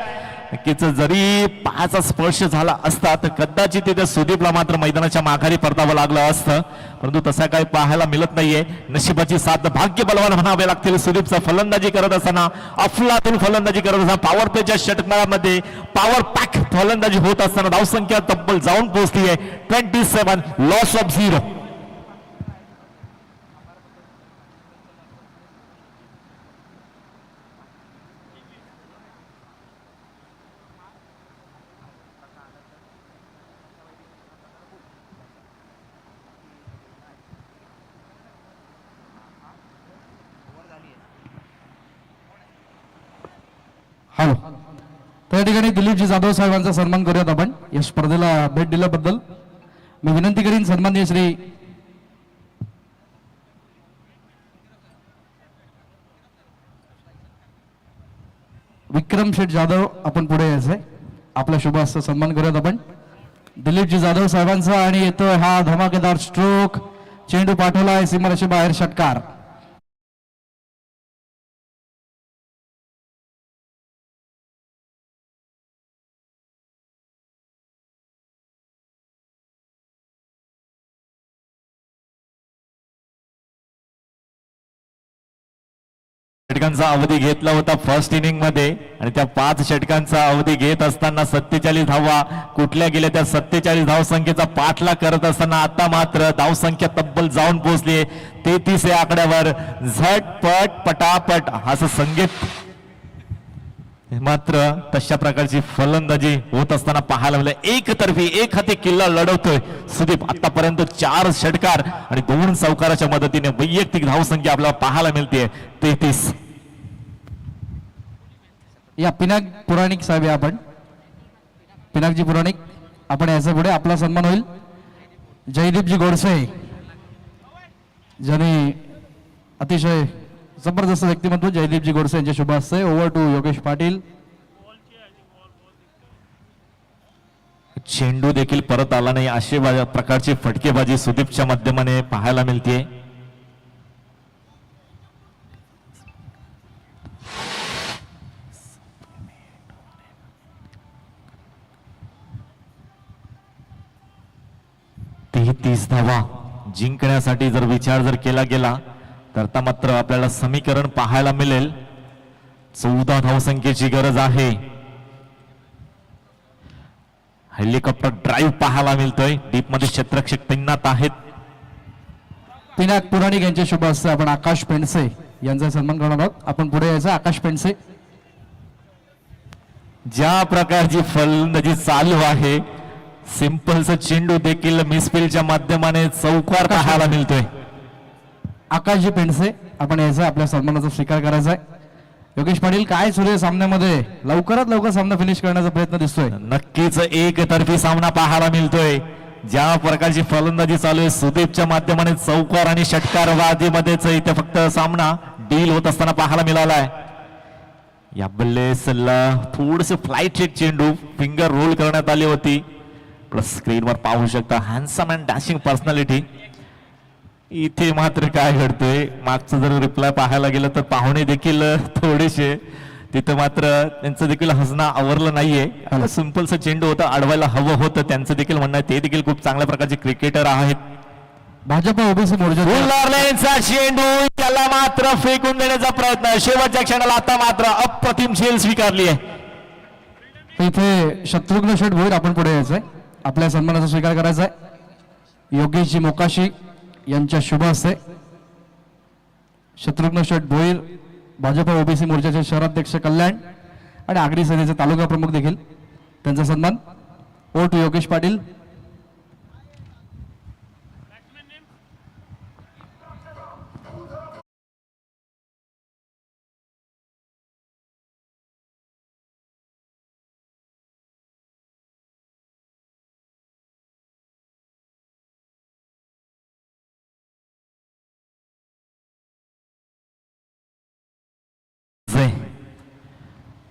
नक्कीच जरी पायाचा स्पर्श झाला असता तर कदाचित तिथे सुदीपला मात्र मैदानाच्या माघारी परतावं लागलं असतं, परंतु तसा काही पाहायला मिळत नाहीये. नशिबाची साथ, भाग्य बलवान म्हणावे लागतील. सुदीपचा फलंदाजी करत असताना, अफलातून फलंदाजी करत असताना, पॉवर प्लेच्या षटकामध्ये पॉवर पॅक फलंदाजी होत असताना धावसंख्या तब्बल जाऊन पोहोचली आहे 27, लॉस ऑफ 0. हॅलो, त्या ठिकाणी दिलीपजी जाधव साहेबांचा सन्मान करूयात आपण या स्पर्धेला भेट दिल्याबद्दल. मी विनंती करीन सन्माननीय श्री विक्रम शेठ जाधव आपण पुढे यायचंय. आपल्या शुभ हस्ते सन्मान करूयात आपण दिलीपजी जाधव साहेबांचा. आणि येतोय हा धमाकेदार स्ट्रोक, चेंडू पाठवलाय सीमारेषे बाहेर, षटकार. षटकांचा अवधी घेतला होता फर्स्ट इनिंग मध्ये आणि त्या 5 षटकांचा अवधी घेत असताना 47 धावा कुठल्या गेल्या, त्या 47 धावसंख्येचा पाठलाग करत असताना आता मात्र धावसंख्या तब्बल जाऊन पोहोचली 33 या आकड्यावर. झटपट पटापट असं संगीत मात्र तशा प्रकारची फलंदाजी होत असताना पाहायला मिळालं. एकतर्फी एक हाती किल्ला लढवतोय सुदीप. आतापर्यंत 4 षटकार आणि 2 चौकाराच्या मदतीने वैयक्तिक धावसंख्या आपल्याला पाहायला मिळते 33. या पिनाक पुराणिक साहेब या आपण पिनाकजी पुराणिक आपण याच्या पुढे आपला सन्मान होईल. जयदीपजी गोडसे ज्यांनी अतिशय जबरदस्त व्यक्तिमत्व, जयदीपजी गोडसे यांचे शुभ हस्ते. Over to Yogesh Patil. चेंडू देखील परत आला नाही अशी प्रकारची फटकेबाजी सुदीपच्या माध्यमाने पाहायला मिळते. तीस धावा जिंकण्यासाठी जर विचार जर केला गेला तर आता मात्र आपल्याला समीकरण पाहायला मिळेल 14 धावसंख्येची गरज आहे. हेलिकॉप्टर ड्राईव्ह पाहायला मिळतोय. डीप मध्ये क्षेत्ररक्षक तैनात आहेत. पिनाक पुराणिक यांचे शुभ हस्ते आपण आकाश पेंडसे यांचा सन्मान करणार आहोत. आपण पुढे यायचं. आकाश पेंडसे. ज्या प्रकारची फलंदाजी चालू आहे, सिंपलचा चेंडू देखील मिसफिल्डच्या माध्यमाने चौकार पाहायला मिळतोय. आकाशजी पेंडसे आपण यायचं, आपल्या सन्मानाचा स्वीकार करायचा आहे. योगेश पाटील काय सुरू आहे सामन्यामध्ये? लवकरात लवकर सामना फिनिश करण्याचा प्रयत्न दिसतोय. नक्कीच एकतर्फी सामना पाहायला मिळतोय. ज्या प्रकारची फलंदाजी चालू आहे सुदीपच्या माध्यमाने चौकार आणि षटकार वादीमध्येच इथे फक्त सामना डील होत असताना पाहायला मिळालाय. या बल्लेसला थोडस फ्लाईट चेंडू फिंगर रोल करण्यात आली होती. प्लस स्क्रीनवर पाहू शकता हँडसम अँड डॅशिंग पर्सनॅलिटी. इथे मात्र काय घडतंय, मागचं जर रिप्लाय पाहायला गेलं तर पाहुणे देखील थोडेसे तिथं मात्र त्यांचं देखील हसणं आवरलं नाहीये. सिंपलचं चेंडू होतं, अडवायला हवं होतं त्यांचं देखील म्हणणं आहे. ते देखील खूप चांगल्या प्रकारचे क्रिकेटर आहेत. भाजप ओबीसी मोर्चा चेंडू त्याला मात्र फेकून देण्याचा प्रयत्न शेवटच्या क्षणाला आता मात्र अप्रतिम झेल स्वीकारली आहे. इथे शत्रुघ्न शेठ भोईर आपण पुढे यायचंय, आपल्या सन्मानाचा स्वीकार करायचा आहे. योगेशजी मोकाशी यांच्या शुभ हस्ते शत्रुघ्न शेठ भोईर भाजप ओबीसी मोर्चाचे शहराध्यक्ष कल्याण आणि आगरी सेनेचे तालुका प्रमुख देखील त्यांचा सन्मान. Over to Yogesh Patil.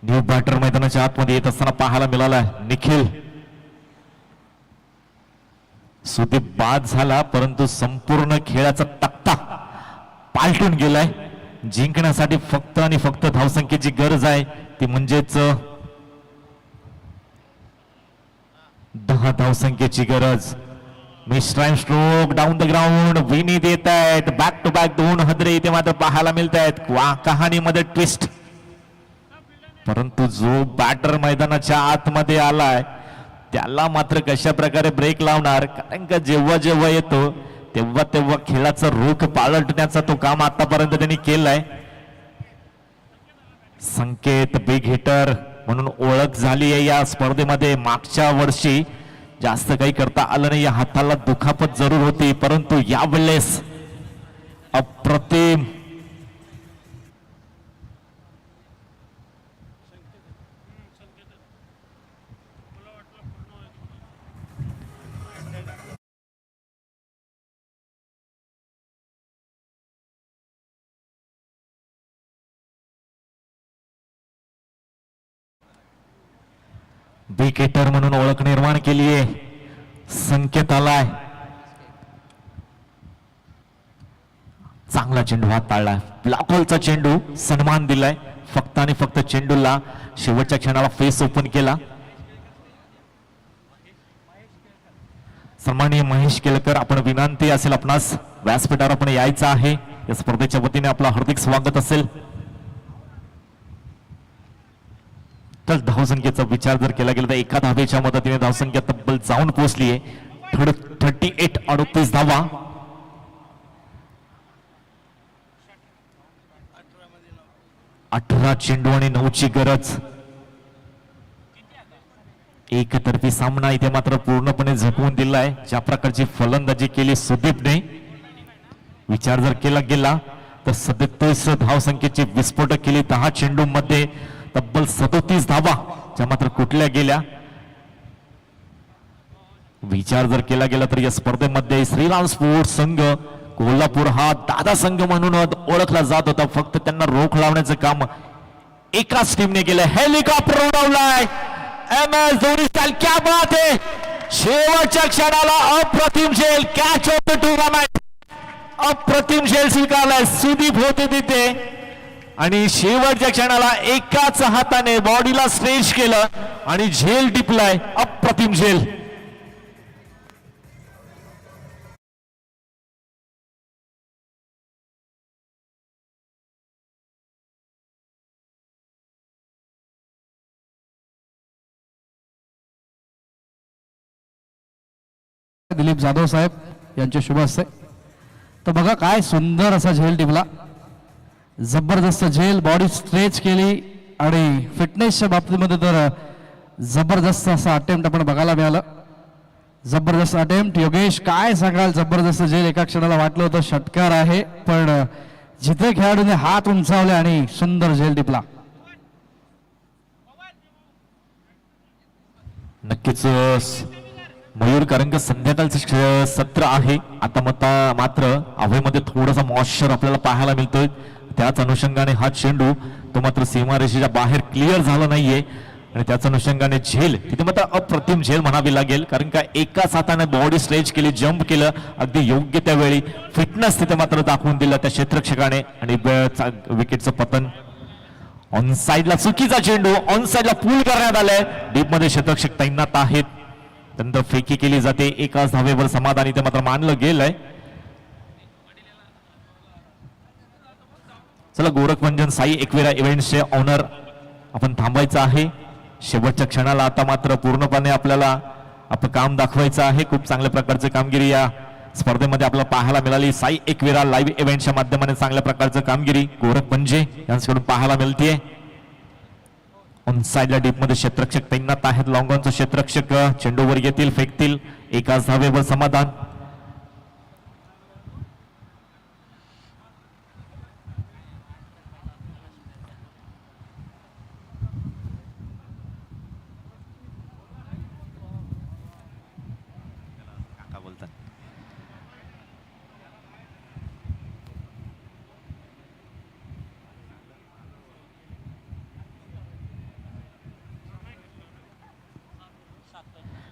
New batter मैदानाच्या आतमध्ये येत असताना पाहायला मिळाला निखिल. सुदीप बाद झाला, परंतु संपूर्ण खेळाचा तक्ता पालटून गेलाय. जिंकण्यासाठी फक्त आणि फक्त धावसंख्येची गरज आहे, ती म्हणजेच 10 धावसंख्येची गरज. Mistimed stroke down the ground विनीत येत आहेत. बॅक टू बॅक 2 हदरे इथे मात्र पाहायला मिळत आहेत. कहाणीमध्ये ट्विस्ट. परंतु जो बॅटर मैदानाच्या आतमध्ये आलाय त्याला मात्र कशा प्रकारे ब्रेक लावणार, कारण का जेव्हा जेव्हा येतो तेव्हा तेव्हा खेळाचं रुख पालटण्याचा तो काम आतापर्यंत त्यांनी केलाय. संकेत बिग हिटर म्हणून ओळख झाली आहे या स्पर्धेमध्ये. मागच्या वर्षी जास्त काही करता आलं नाही, या हाताला दुखापत जरूर होती, परंतु यावेळेस अप्रतिम विकेटर म्हणून ओळख निर्माण केली आहे. संकेत आलाय. चांगला चेंडू हाताळलाय. ब्लॉक होलचा चेंडू सन्मान दिलाय. फक्त आणि फक्त चेंडूला शेवटच्या क्षणाला फेस ओपन केला. सन्माननीय महेश केळकर, आपण विनंती असेल आपणास व्यासपीठावर आपण यायचं आहे. या स्पर्धेच्या वतीने आपलं हार्दिक स्वागत असेल. तर धावसंख्येचा विचार जर केला गेला तर एका धावेच्या मदतीने धावसंख्या तब्बल जाऊन पोहोचली आहे 38 धावा. अठरा चेंडू आणि 9ची गरज. एकतर्फी सामना इथे मात्र पूर्णपणे झुकवून दिलाय. ज्या प्रकारची फलंदाजी केली सुदीपने, विचार जर केला गेला तर 37 धावसंख्येची विस्फोटक केली 10 चेंडू मध्ये. तब्बल 37 धावा ज्या मात्र कुठल्या गेल्या. विचार जर केला गेला तर या स्पर्धेमध्ये श्रीराम स्पोर्ट्स संघ कोल्हापूर हा दादा संघ म्हणून ओळखला जात होता. फक्त त्यांना रोख लावण्याचं काम एकाच टीमने केलं. हेलिकॉप्टर उडवलाय MS धोनी स्टाईल. क्या बात है. शेवटच्या क्षणाला अप्रतिम झेल. Catch of the tournament. अप्रतिम झेल स्वीकारलाय. सुदीप होते तिथे आणि शेवटच्या क्षणाला एकाच हाताने बॉडीला स्ट्रेच केलं आणि झेल टिपलाय. अप्रतिम झेल. दिलीप जाधव साहेब यांचे शुभ हस्ते. तर बघा काय सुंदर असा झेल टिपला. जबरदस्त झेल, बॉडी स्ट्रेच केली आणि फिटनेसच्या बाबतीमध्ये तर जबरदस्त असा अटेम्प्ट आपण बघायला मिळालं. जबरदस्त अटेम्प्ट. योगेश काय सांगाल. जबरदस्त झेल. एका क्षणाला वाटलं होतं षटकार आहे, पण जिथे खेळाडूने हात उंचावले आणि सुंदर झेल टिपला. नक्कीच मयूर, कारण की संध्याकाळचं सत्र आहे. आता मात्र हवेमध्ये थोडासा मॉइश्चर आपल्याला पाहायला मिळतोय. त्याच अनुषंगाने हा चेंडू तो मात्र सीमारेषेच्या बाहेर क्लिअर झाला नाहीये आणि त्याच अनुषंगाने झेल तिथे मात्र अप्रतिम झेल म्हणावी लागेल. कारण का एकाच हाताने बॉडी स्ट्रेच केली, जम्प केलं अगदी योग्य त्यावेळी. फिटनेस तिथे मात्र दाखवून दिला त्या क्षेत्ररक्षकाने आणि विकेटचं पतन. ऑन साइडला चुकीचा चेंडू ऑन साइडला पूल करण्यात आलाय. डीप मध्ये क्षेत्ररक्षक तैनात आहेत. त्यानंतर फेकी केली जाते. एकाच धावेवर समाधान इथे मात्र मानलं गेलंय. चला, गोरखभंजन साई एकविरा इव्हेंट्सचे ऑनर आपण थांबायचं आहे. शेवटच्या क्षणाला आता मात्र पूर्णपणे आपल्याला आपलं काम दाखवायचं आहे. खूप चांगल्या प्रकारची कामगिरी या स्पर्धेमध्ये आपल्याला पाहायला मिळाली. साई एकविरा लाईव्ह इव्हेंटच्या माध्यमाने चांगल्या प्रकारचं कामगिरी गोरखभंजे यांच्याकडून पाहायला मिळतीये. ऑन साइडला डीप मध्ये क्षेत्ररक्षक तैनात आहेत. लॉंग ऑनचं क्षेत्ररक्षक चेंडूवर येतील, फेकतील. एकाच धावेवर समाधान.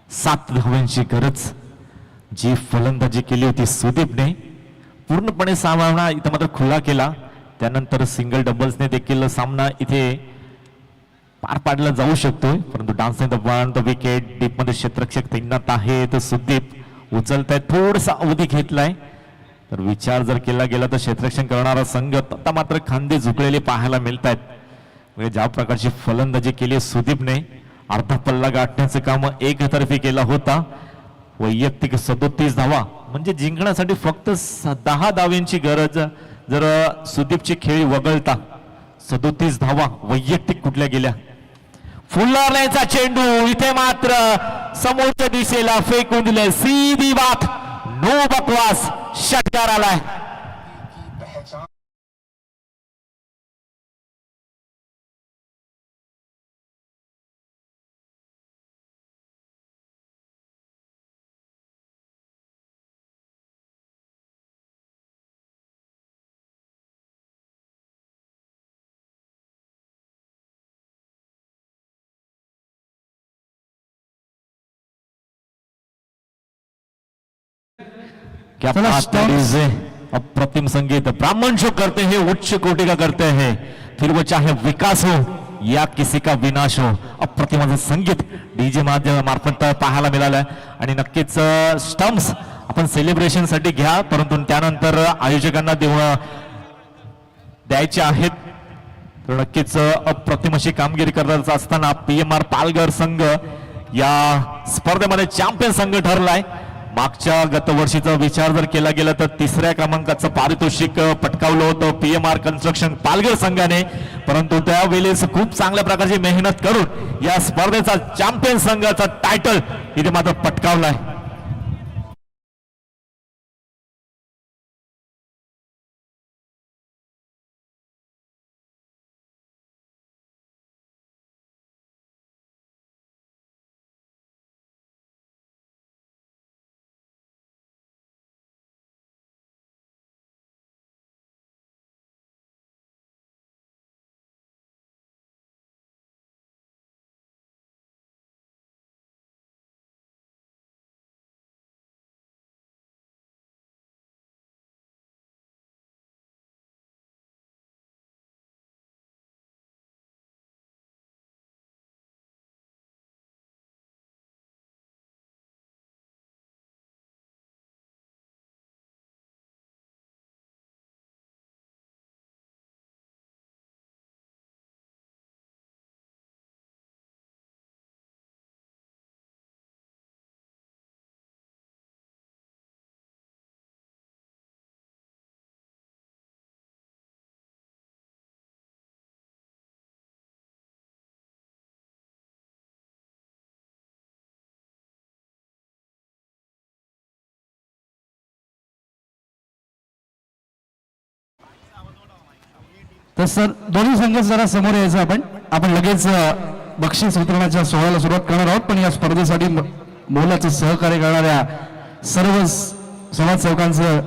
7 धावांची गरज. जी फलंदाजी केली होती सुदीपने पूर्णपणे सामना इथं मात्र खुला केला. त्यानंतर सिंगल डबल्सने देखील सामना इथे पार पाडला जाऊ शकतोय, परंतु dance in the one the wicket deep मध्ये क्षेत्ररक्षक तैनात आहेत. सुदीप उचलताय, थोडासा अवधी घेतलाय. तर विचार जर केला गेला तर क्षेत्ररक्षण करणारा संघ आता मात्र खांदे झुकलेले पाहायला मिळत आहेत. म्हणजे ज्या प्रकारची फलंदाजी केली सुदीपने, अर्धा पल्ला गाठण्याचं काम एकतर्फी केला होता. वैयक्तिक 37 धावा म्हणजे जिंकण्यासाठी फक्त 10 धावांची गरज. जर सुदीपची खेळी वगळता 37 धावा वैयक्तिक कुठल्या गेल्या. फुलरण्याचा चेंडू इथे मात्र समोरच्या दिशेला फेकून दिले. सीधी बात, नो बकवास, षटकार आलाय. क्या चला, बात है स्टम्प्स. डीजे. अप्रतिम संगीत ब्राह्मण जो करते हैं उच्च कोटि का करते हैं, फिर वो चाहे विकास हो या किसी का विनाश हो. अप्रतिम असं संगीत डीजे मार्फत पाहायला मिळालंय. आणि नक्कीच स्टम्प्स आपण सेलिब्रेशन साठी घ्या, परंतु त्यानंतर आयोजकांना द्यायचे आहेत. तर नक्कीच अप्रतिम अशी कामगिरी करत असताना PMR पालघर संघ या स्पर्धेमध्ये चॅम्पियन संघ ठरलाय. मागच्या गत वर्षीचा विचार जर केला गेला तर 3ऱ्या क्रमांकाचं पारितोषिक पटकावलं होतं PMR कन्स्ट्रक्शन पालघर संघाने, परंतु त्यावेळेस खूप चांगल्या प्रकारची मेहनत करून या स्पर्धेचा चॅम्पियन संघाचा टायटल इथे मात्र पटकावलाय. तर सर दोन्ही संघ जरा समोर यायचं. आपण लगेच बक्षीस वितरणाच्या सोहळ्याला सुरुवात करणार आहोत. पण या स्पर्धेसाठी मोलाचं सहकार्य करणाऱ्या सर्व समाजसेवकांचं